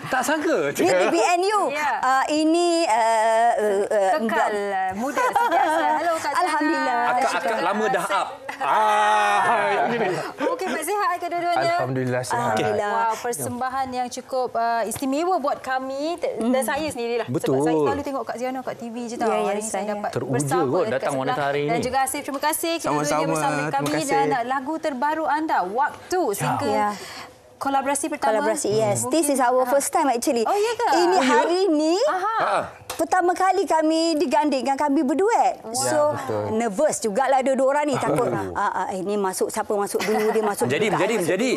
[SPEAKER 3] Tak sangka.
[SPEAKER 8] Ini BBNU.
[SPEAKER 2] Ya.
[SPEAKER 8] Ini
[SPEAKER 2] Kekal muda sentiasa. Hello Kak Ziana.
[SPEAKER 8] Alhamdulillah.
[SPEAKER 3] Akak lama dah up.
[SPEAKER 2] Okey, baik sihat ke dua-duanya?
[SPEAKER 9] Alhamdulillah sihat.
[SPEAKER 8] Alhamdulillah.
[SPEAKER 2] Wow, persembahan yang cukup istimewa buat kami dan saya sendirilah.
[SPEAKER 3] Betul.
[SPEAKER 2] Sebab saya selalu tengok Kak Ziana kat TV je tau.
[SPEAKER 8] Ya, ya,
[SPEAKER 2] Hari ini saya
[SPEAKER 8] saya.
[SPEAKER 2] dapat
[SPEAKER 3] Teruja
[SPEAKER 2] bersama
[SPEAKER 3] kot
[SPEAKER 2] dekat
[SPEAKER 3] datang wanita
[SPEAKER 2] sebelah.
[SPEAKER 3] hari ini.
[SPEAKER 2] Dan juga Asif, terima kasih kedua-duanya
[SPEAKER 9] Sama-sama.
[SPEAKER 2] bersama dengan kami.
[SPEAKER 9] Terima kasih.
[SPEAKER 2] Dan lagu terbaru anda, Waktu, single
[SPEAKER 8] Ya.
[SPEAKER 2] kolaborasi pertama.
[SPEAKER 8] Kolaborasi, yes. This is our first time actually.
[SPEAKER 2] Oh, ya ke?
[SPEAKER 8] Ini hari ni
[SPEAKER 10] pertama kali kami digandingkan, kami berduet. So nervous jugalah dua-dua orang ni, takut ini masuk, siapa masuk dulu, dia masuk
[SPEAKER 3] Menjadi.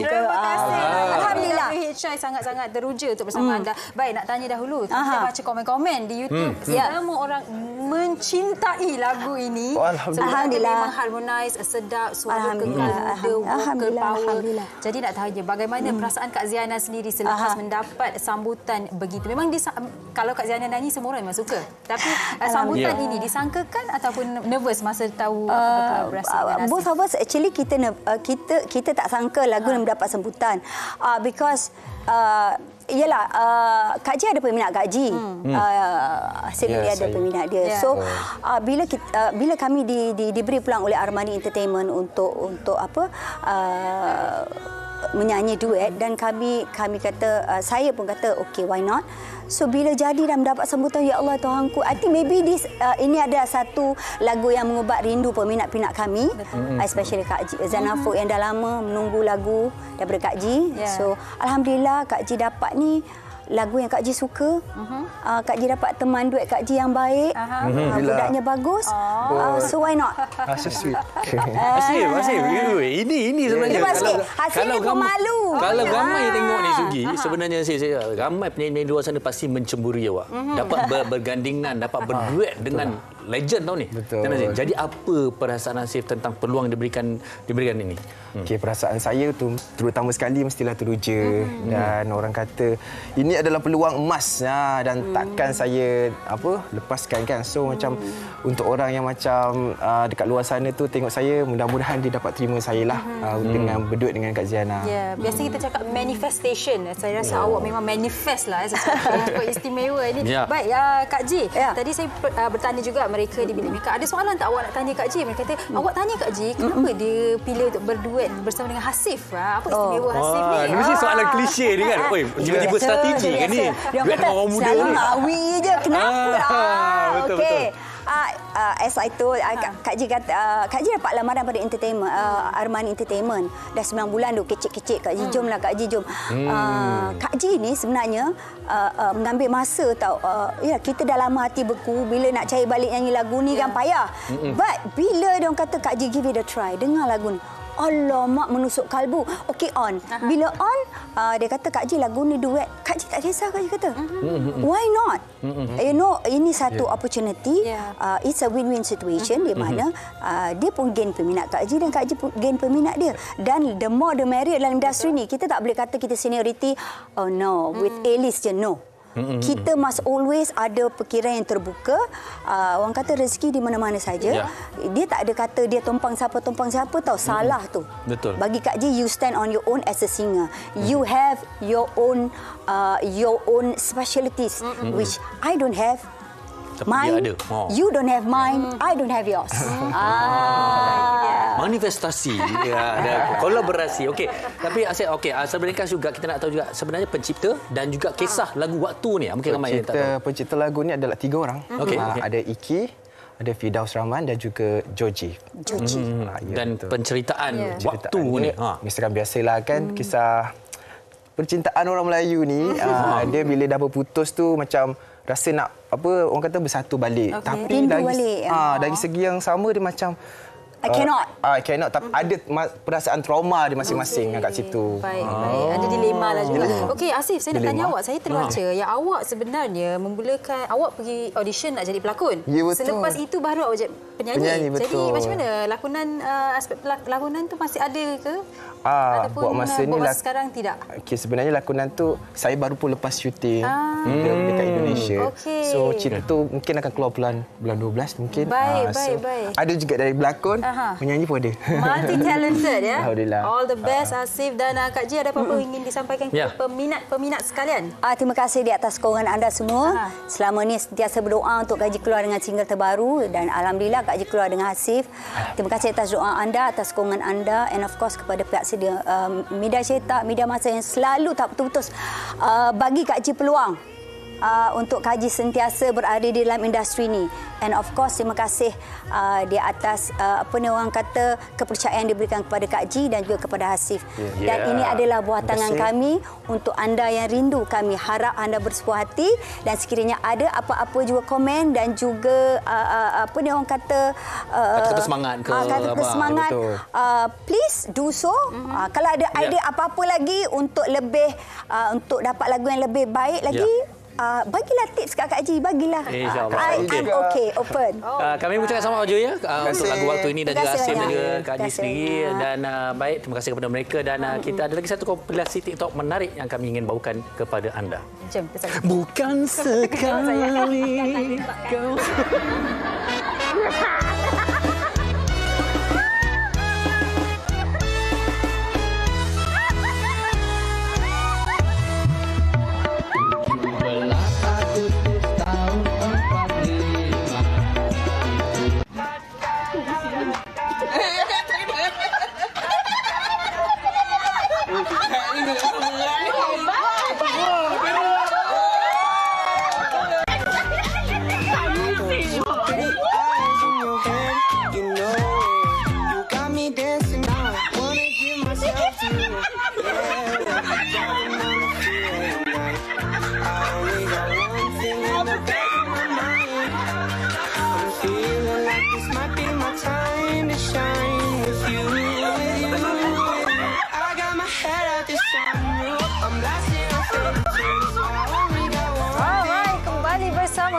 [SPEAKER 2] Terima kasih.
[SPEAKER 10] Alhamdulillah.
[SPEAKER 2] HI sangat-sangat teruja untuk bersama anda. Baik, nak tanya dahulu. Saya baca komen-komen di YouTube. Semua orang mencintai lagu ini.
[SPEAKER 10] Alhamdulillah.
[SPEAKER 2] Memang harmonis, sedap, suara kekal, muda, vocal power. Jadi nak tanya bagaimana perasaan Kak Ziana sendiri selepas mendapat sambutan begitu. Memang kalau Kak Ziana nyanyi semua orang memang suka. Tapi sambutan ini disangkakan ataupun nervous masa tahu kolaborasi dengan
[SPEAKER 10] Both of us actually kita tak sangka lagu yang mendapat sambutan because ialah Kak Ji ada peminat Kak Ji. Dia ada peminat dia. So bila kami diberi peluang oleh Armani Entertainment untuk apa menyanyi duet dan kami kata saya pun kata okay, why not. So bila jadi dan mendapat sambutan, ya Allah Tuhanku, I think maybe ini ada satu lagu yang mengubat rindu peminat-peminat kami, especially Kak Ji Zanafuk yang dah lama menunggu lagu daripada Kak Ji. So alhamdulillah Kak Ji dapat ni lagu yang Kak Ji suka. Kak Ji dapat teman duet Kak Ji yang baik. Budaknya bagus. So why not?
[SPEAKER 9] So sweet.
[SPEAKER 3] Asyik. Ini sebenarnya
[SPEAKER 10] hasilnya pemalu.
[SPEAKER 3] Kalau ramai yang tengok ni Sugi, sebenarnya saya ramai penyanyi luar sana pasti mencemburi awak. Dapat bergandingan, dapat berduet dengan legend tau ni.
[SPEAKER 9] Betul.
[SPEAKER 3] Jadi apa perasaan Asif tentang peluang diberikan ini?
[SPEAKER 9] Okey, perasaan saya tu terutama sekali mestilah teruja dan orang kata ini adalah peluang emas dan takkan saya lepaskan kan. So macam untuk orang yang macam dekat luar sana tu tengok saya, mudah-mudahan dia dapat terima saya lah dengan berduet dengan Kak Ziana.
[SPEAKER 2] Ya, biasa kita cakap manifestation. Saya rasa awak memang manifest lah sesuatu cukup istimewa ini. Baik, Kak Ji, tadi saya bertanya juga mereka di bilik makeup. Ada soalan tak awak nak tanya Kak Ji? Mereka kata, awak tanya Kak Ji, kenapa dia pilih untuk berduet bersama dengan Hasif? Apa istimewa Hasif ni?
[SPEAKER 3] Ini mesti soalan klise ni kan. Tiba-tiba strategi kan ni. Duet dengan orang muda ni.
[SPEAKER 10] Selalu mawi je. Kenapa?
[SPEAKER 3] Betul.
[SPEAKER 10] As I told, Kak Ji kata, Kak Ji dapat lamaran pada entertainment, Armani Entertainment. Dah 9 bulan tu kecil-kecil. Kak Ji jomlah, Kak Ji jom. Kak Ji ni sebenarnya mengambil masa tau. Kita dah lama hati beku bila nak cari balik nyanyi lagu ni kan payah. But bila dia orang kata Kak Ji give it a try, dengar lagu ni, alamak menusuk kalbu. Okey, on. Bila on, dia kata Kak Ji lagu ni duet. Kak Ji tak kisah, Kak Ji kata. Why not? You know, ini satu opportunity. It's a win-win situation di mana dia pun gain peminat Kak Ji dan Kak Ji pun gain peminat dia. Dan the more the merrier dalam industri ni. Kita tak boleh kata kita seniority. Oh no, with A-list je, no. Kita must always ada perkiraan yang terbuka. Orang kata rezeki di mana-mana saja. Dia tak ada kata dia tumpang siapa tahu. Salah tu.
[SPEAKER 3] Betul.
[SPEAKER 10] Bagi Kak Ji, you stand on your own as a singer. You have your own specialties which I don't have. Mine, you don't have mine, I don't have yours.
[SPEAKER 3] Manifestasi, ada kolaborasi. Okey, tapi Asyik, sebenarnya juga kita nak tahu juga sebenarnya pencipta dan juga kisah lagu waktu ni. Mungkin ramai yang tak tahu.
[SPEAKER 9] Pencipta lagu ni adalah 3 orang. Ada Iki, ada Firdaus Rahman dan juga Joji.
[SPEAKER 3] Dan penceritaan waktu ni.
[SPEAKER 9] Misalkan biasalah kan kisah percintaan orang Melayu ni. Dia bila dah berputus tu macam rasa nak orang kata bersatu balik. Tapi dari segi yang sama dia macam
[SPEAKER 10] I cannot.
[SPEAKER 9] Tapi ada perasaan trauma dia masing-masing kat situ.
[SPEAKER 2] Baik. Ada dilema lah juga. Okey, Asif, saya nak tanya awak. Saya terbaca yang awak sebenarnya memulakan awak pergi audition nak jadi pelakon.
[SPEAKER 9] Ya, betul.
[SPEAKER 2] Selepas itu baru awak jadi penyanyi.
[SPEAKER 9] Betul.
[SPEAKER 2] Jadi macam mana aspek lakonan tu masih ada ke?
[SPEAKER 9] Buat masa ni
[SPEAKER 2] sekarang tidak.
[SPEAKER 9] Okey, sebenarnya lakonan tu saya baru pun lepas syuting dekat Indonesia. So cerita tu mungkin akan keluar bulan 12 mungkin.
[SPEAKER 2] Baik.
[SPEAKER 9] Ada juga dari berlakon, menyanyi pun ada.
[SPEAKER 2] Multi talented ya.
[SPEAKER 9] Alhamdulillah.
[SPEAKER 2] All the best Asif dan Kak Ji, ada apa-apa ingin disampaikan kepada peminat sekalian?
[SPEAKER 10] Terima kasih di atas sokongan anda semua. Selama ni sentiasa berdoa untuk Kak Ji keluar dengan single terbaru dan alhamdulillah Kak Ji keluar dengan Hasif. Terima kasih atas doa anda, atas sokongan anda and of course kepada pihak sedia media cetak, media massa yang selalu tak putus bagi Kak Ji peluang untuk Kak Ji sentiasa berada di dalam industri ini. And of course terima kasih di atas orang kata kepercayaan diberikan kepada Kak Ji dan juga kepada Hasif. Dan ini adalah buah tangan kami untuk anda yang rindu. Kami harap anda bersepuh hati dan sekiranya ada apa-apa juga komen dan juga orang kata
[SPEAKER 3] kata semangat ke
[SPEAKER 10] semangat, please do so. Kalau ada idea apa-apa lagi untuk lebih untuk dapat lagu yang lebih baik lagi, bagilah tips kat Kak Ji, bagilah. I'm okay, open.
[SPEAKER 3] Kami mengucapkan selamat maju ya untuk lagu waktu ini dan juga Asim dan juga Kak Ji sendiri. Dan baik, terima kasih kepada mereka dan kita ada lagi satu kompilasi TikTok menarik yang kami ingin bawakan kepada anda.
[SPEAKER 2] Jom,
[SPEAKER 3] bukan sekali kau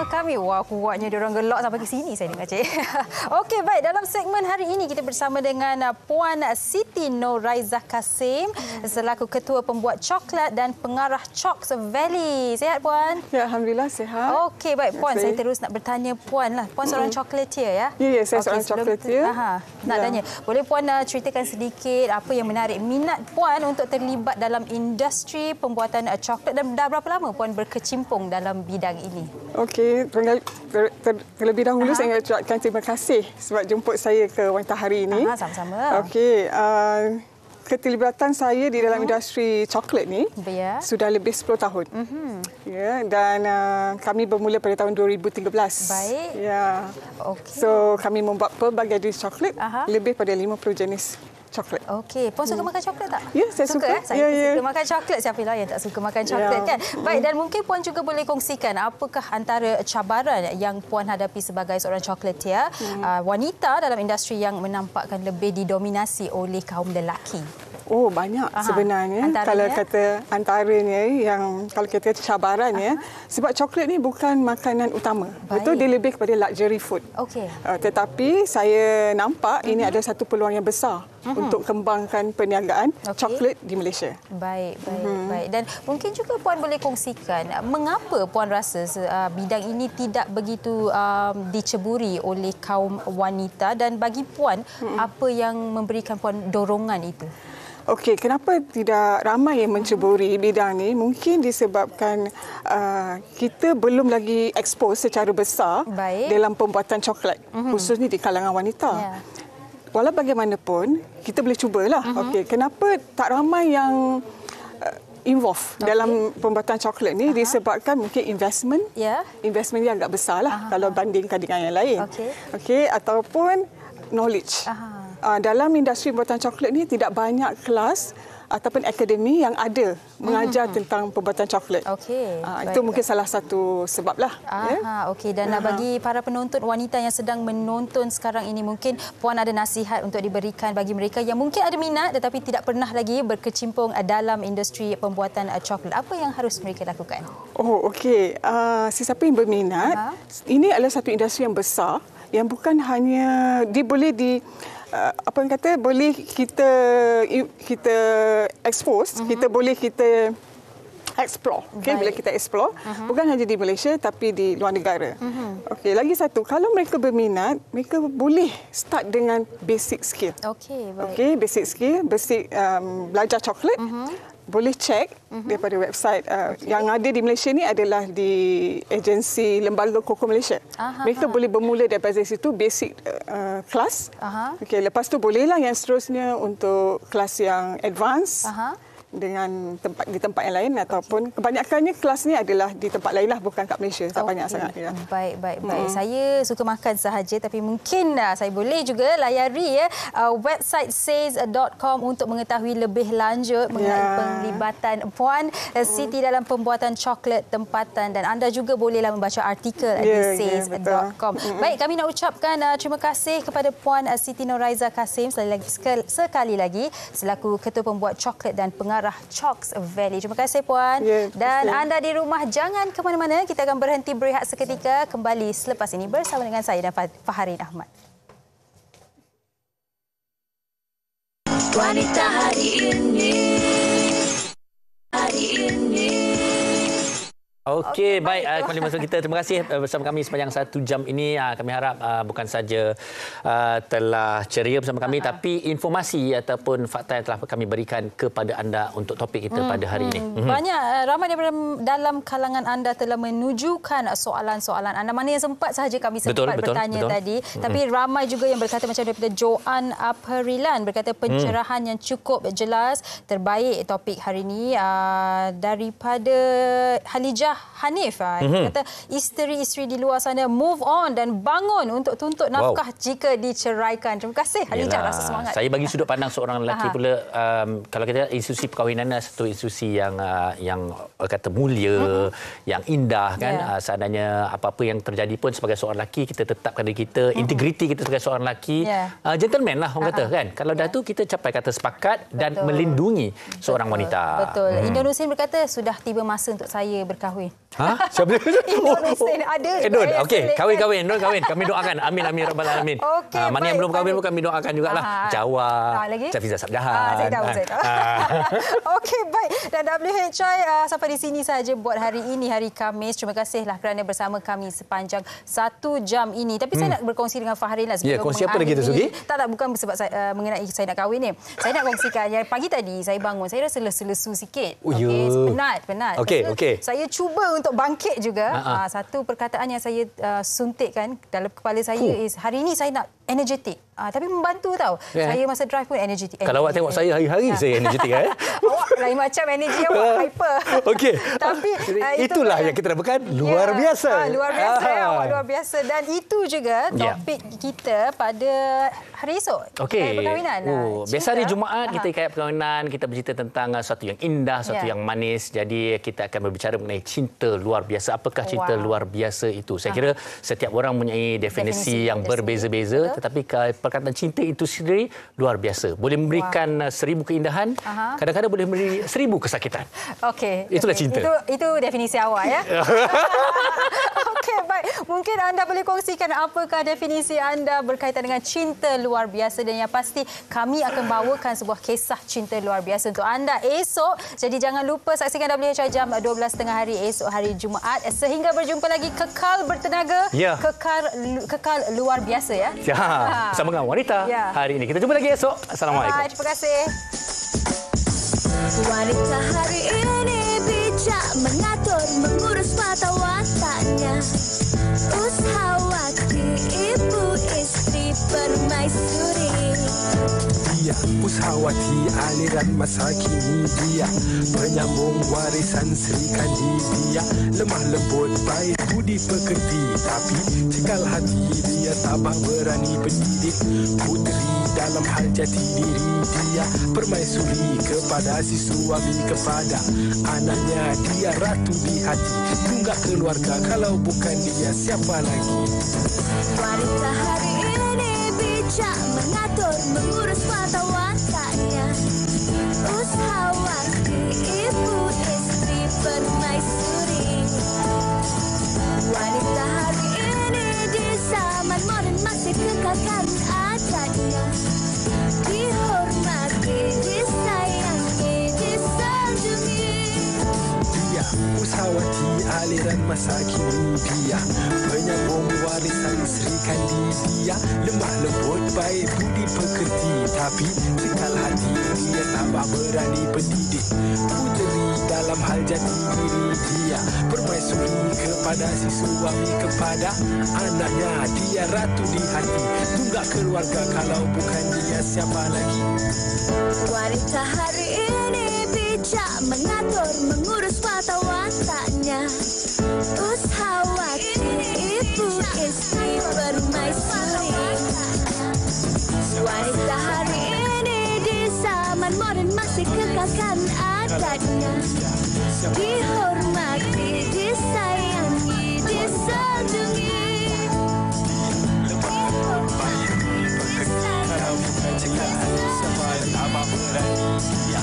[SPEAKER 2] bersama kami. Wah, kuatnya diorang gelak sampai ke sini saya dengar, Cik. Okey, baik. Dalam segmen hari ini kita bersama dengan Puan Siti Nurhaiza Kasim selaku Ketua Pembuat Coklat dan Pengarah Chalks Valley. Sihat, Puan?
[SPEAKER 11] Ya, alhamdulillah sihat.
[SPEAKER 2] Okey, baik, Puan. Saya terus nak bertanya Puan lah. Puan seorang chocolatier ya?
[SPEAKER 11] Ya, saya seorang chocolatier.
[SPEAKER 2] Nak tanya, boleh Puan ceritakan sedikit apa yang menarik minat Puan untuk terlibat dalam industri pembuatan coklat dan dah berapa lama Puan berkecimpung dalam bidang ini?
[SPEAKER 11] Okey, terlebih dahulu saya ingin ucapkan terima kasih sebab jemput saya ke Wanita Hari ini.
[SPEAKER 2] Sama-sama.
[SPEAKER 11] Okey, keterlibatan saya di dalam industri coklat ni sudah lebih 10 tahun. Ya, dan kami bermula pada tahun 2013.
[SPEAKER 2] Baik.
[SPEAKER 11] Ya.
[SPEAKER 2] Okey.
[SPEAKER 11] So kami membuat pelbagai jenis coklat, lebih pada 50 jenis coklat.
[SPEAKER 2] Okey, Puan suka makan coklat tak?
[SPEAKER 11] Ya, saya suka.
[SPEAKER 2] Saya suka makan coklat. Siapalah yang tak suka makan coklat kan? Baik, dan mungkin Puan juga boleh kongsikan apakah antara cabaran yang Puan hadapi sebagai seorang chocolatier, wanita dalam industri yang menampakkan lebih didominasi oleh kaum lelaki.
[SPEAKER 11] Oh, banyak sebenarnya. Kalau kata antaranya yang kalau kita cabaran ya, sebab coklat ni bukan makanan utama. Betul, dia lebih kepada luxury food.
[SPEAKER 2] Okey.
[SPEAKER 11] Tetapi saya nampak ini ada satu peluang yang besar untuk kembangkan perniagaan coklat di Malaysia.
[SPEAKER 2] Baik. Dan mungkin juga Puan boleh kongsikan mengapa Puan rasa bidang ini tidak begitu diceburi oleh kaum wanita, dan bagi Puan apa yang memberikan Puan dorongan itu?
[SPEAKER 11] Okey, kenapa tidak ramai yang menceburi bidang ni? Mungkin disebabkan kita belum lagi expose secara besar dalam pembuatan coklat, khususnya di kalangan wanita. Walau bagaimanapun, kita boleh cubalah. Okey, kenapa tak ramai yang involve dalam pembuatan coklat ni? Disebabkan mungkin investment dia agak besarlah kalau bandingkan dengan yang lain. Okey, ataupun knowledge. Dalam industri pembuatan coklat ni tidak banyak kelas ataupun akademi yang ada mengajar tentang pembuatan coklat. Itu mungkin salah satu sebablah.
[SPEAKER 2] Okey, dan bagi para penonton wanita yang sedang menonton sekarang ini, mungkin Puan ada nasihat untuk diberikan bagi mereka yang mungkin ada minat tetapi tidak pernah lagi berkecimpung dalam industri pembuatan coklat. Apa yang harus mereka lakukan?
[SPEAKER 11] Oh, okey. Sesiapa yang berminat, ini adalah satu industri yang besar yang bukan hanya apa yang kata boleh kita expose, kita boleh kita explore. Okey, bila kita explore bukan hanya di Malaysia tapi di luar negara. Okey, lagi satu, kalau mereka berminat, mereka boleh start dengan basic skill. Okey, basic skill, belajar coklat. Boleh cek daripada website yang ada di Malaysia ni adalah di agensi Lembaga Koko Malaysia. Mereka boleh bermula daripada situ basic kelas. Okey, lepas tu bolehlah yang seterusnya untuk kelas yang advance. Dengan di tempat yang lain, ataupun kebanyakannya kelas ni adalah di tempat lain lah, bukan kat Malaysia. Tak banyak sangat. Ya.
[SPEAKER 2] Baik. Saya suka makan sahaja, tapi mungkin saya boleh juga layari website says.com untuk mengetahui lebih lanjut mengenai penglibatan Puan Siti dalam pembuatan coklat tempatan, dan anda juga bolehlah membaca artikel di says.com. Baik, kami nak ucapkan terima kasih kepada Puan Siti Nurhaiza Kasim sekali lagi selaku Ketua Pembuat Coklat dan Pengarah Chalks Valley. Terima kasih Puan. Dan anda di rumah jangan ke mana-mana. Kita akan berhenti berehat seketika, kembali selepas ini bersama dengan saya dan Faharin Ahmad.
[SPEAKER 4] Wanita hari ini.
[SPEAKER 3] Okey, baik. Kembali masuk kita. Terima kasih bersama kami sepanjang 1 jam ini. Kami harap bukan saja telah ceria bersama kami, tapi informasi ataupun fakta yang telah kami berikan kepada anda untuk topik kita pada hari ini.
[SPEAKER 2] Ramai daripada dalam kalangan anda telah menunjukkan soalan-soalan anda. Mana yang sempat sahaja kami sempat bertanya tadi. Tapi ramai juga yang berkata, macam daripada Joan Aperilan berkata pencerahan yang cukup jelas, terbaik topik hari ini. Daripada Halijah Hanif kata isteri-isteri di luar sana move on dan bangun untuk tuntut nafkah jika diceraikan. Terima kasih Halijah, rasa semangat.
[SPEAKER 3] Saya bagi sudut pandang seorang lelaki pula, kalau kita institusi perkahwinan adalah satu institusi yang kata mulia, yang indah kan. Seandainya apa-apa yang terjadi pun sebagai seorang lelaki, kita tetapkan diri kita, integriti kita sebagai seorang lelaki, gentleman lah orang kata kan. Kalau dah tu kita capai kata sepakat dan melindungi seorang wanita.
[SPEAKER 2] Betul. Indonesia berkata sudah tiba masa untuk saya berkahwin.
[SPEAKER 3] Siapa dia?
[SPEAKER 2] Ada.
[SPEAKER 3] Indon. Okey, kahwin. Indon kahwin. Kami doakan. Amin rabbal alamin. Mana yang belum kahwin pun kami doakan jugalah. Jawab. Syafizah Sabjahan.
[SPEAKER 2] Saya tahu. Okey, baik. Dan WHI sampai di sini saja buat hari ini, hari Khamis. Terima kasihlah kerana bersama kami sepanjang 1 jam ini. Tapi saya nak berkongsi dengan Faharin lah.
[SPEAKER 3] Ya, kongsi apa lagi tu, Sugi?
[SPEAKER 2] Tak, bukan sebab mengenai saya nak kahwin ni. Saya nak kongsikan yang pagi tadi saya bangun, saya rasa lesu-lesu sikit. Penat.
[SPEAKER 3] Okey.
[SPEAKER 2] Saya cuba untuk bangkit juga. Satu perkataan yang saya suntikkan dalam kepala saya is hari ini saya nak energetik. Tapi membantu tau. Saya masa drive pun energetik.
[SPEAKER 3] Kalau awak tengok saya hari-hari saya energetik
[SPEAKER 2] Awak lain macam energi awak hyper.
[SPEAKER 3] Okey.
[SPEAKER 2] Tapi
[SPEAKER 3] itulah yang kita namakan luar biasa.
[SPEAKER 2] Luar biasa. Awak luar biasa dan itu juga topik kita pada hari esok.
[SPEAKER 3] Okey.
[SPEAKER 2] Perkahwinan.
[SPEAKER 3] Biasa hari Jumaat kita ikat perkahwinan, kita bercerita tentang sesuatu yang indah, sesuatu yang manis. Jadi kita akan berbicara mengenai cinta luar biasa. Apakah cinta luar biasa itu? Saya kira setiap orang mempunyai definisi yang berbeza-beza, tetapi perkataan cinta itu sendiri luar biasa. Boleh memberikan 1000 keindahan, kadang-kadang boleh memberi 1000 kesakitan.
[SPEAKER 2] Okey.
[SPEAKER 3] Itulah cinta.
[SPEAKER 2] Itu definisi awak ya. Okey, baik. Mungkin anda boleh kongsikan apakah definisi anda berkaitan dengan cinta luar biasa, dan yang pasti kami akan bawakan sebuah kisah cinta luar biasa untuk anda esok. Jadi jangan lupa saksikan WHI jam 12.30 hari esok hari Jumaat. Sehingga berjumpa lagi, kekal bertenaga, kekal luar biasa ya.
[SPEAKER 3] Bersama dengan wanita hari ini. Kita jumpa lagi esok. Assalamualaikum.
[SPEAKER 2] Bye, terima kasih.
[SPEAKER 4] Wanita hari ini bijak mengatur, mengurus mata wataknya. Ushawati, ibu istri permaisuri.
[SPEAKER 12] Dia Ushawati, aliran masa kini dia, penyambung warisan Sri Kandi dia. Lemah lembut, baik budi pekerti, tapi cekal hati dia, tabah berani pendidik. Puteri dalam hal jati diri dia, permaisuri kepada si suami, kepada anaknya dia ratu di hati. Tunggak keluarga, kalau bukan dia siapa lagi?
[SPEAKER 4] Wanita hari ini bijak mengatur, mengurus mata wataknya. Ushawati, ibu istri permaisuri. Wanita hari ini di zaman moden masih kekalkan adatnya. Dihormati, disayangi, disanjungi.
[SPEAKER 12] Dia Ushawati, aliran masa kini dia, penyambung warisan Sri Kandi dia. Lemah lembut, baik budi pekerti, tapi cekal hati dia, tabah berani pendidik. Puteri dalam hal jati diri dia, permaisuri kepada si suami, kepada anaknya dia ratu di hati. Tunggak keluarga, kalau bukan dia siapa lagi?
[SPEAKER 4] Wanita hari ini bijak mengatur, mengurus mata wataknya. Ushawati, ibu istri permaisuri. Wanita hari ini di zaman moden masih kekalkan adatnya. Dihormati, disayangi, disanjungi.
[SPEAKER 12] Kalau bukan cekal hati siapa yang tabah berani dia.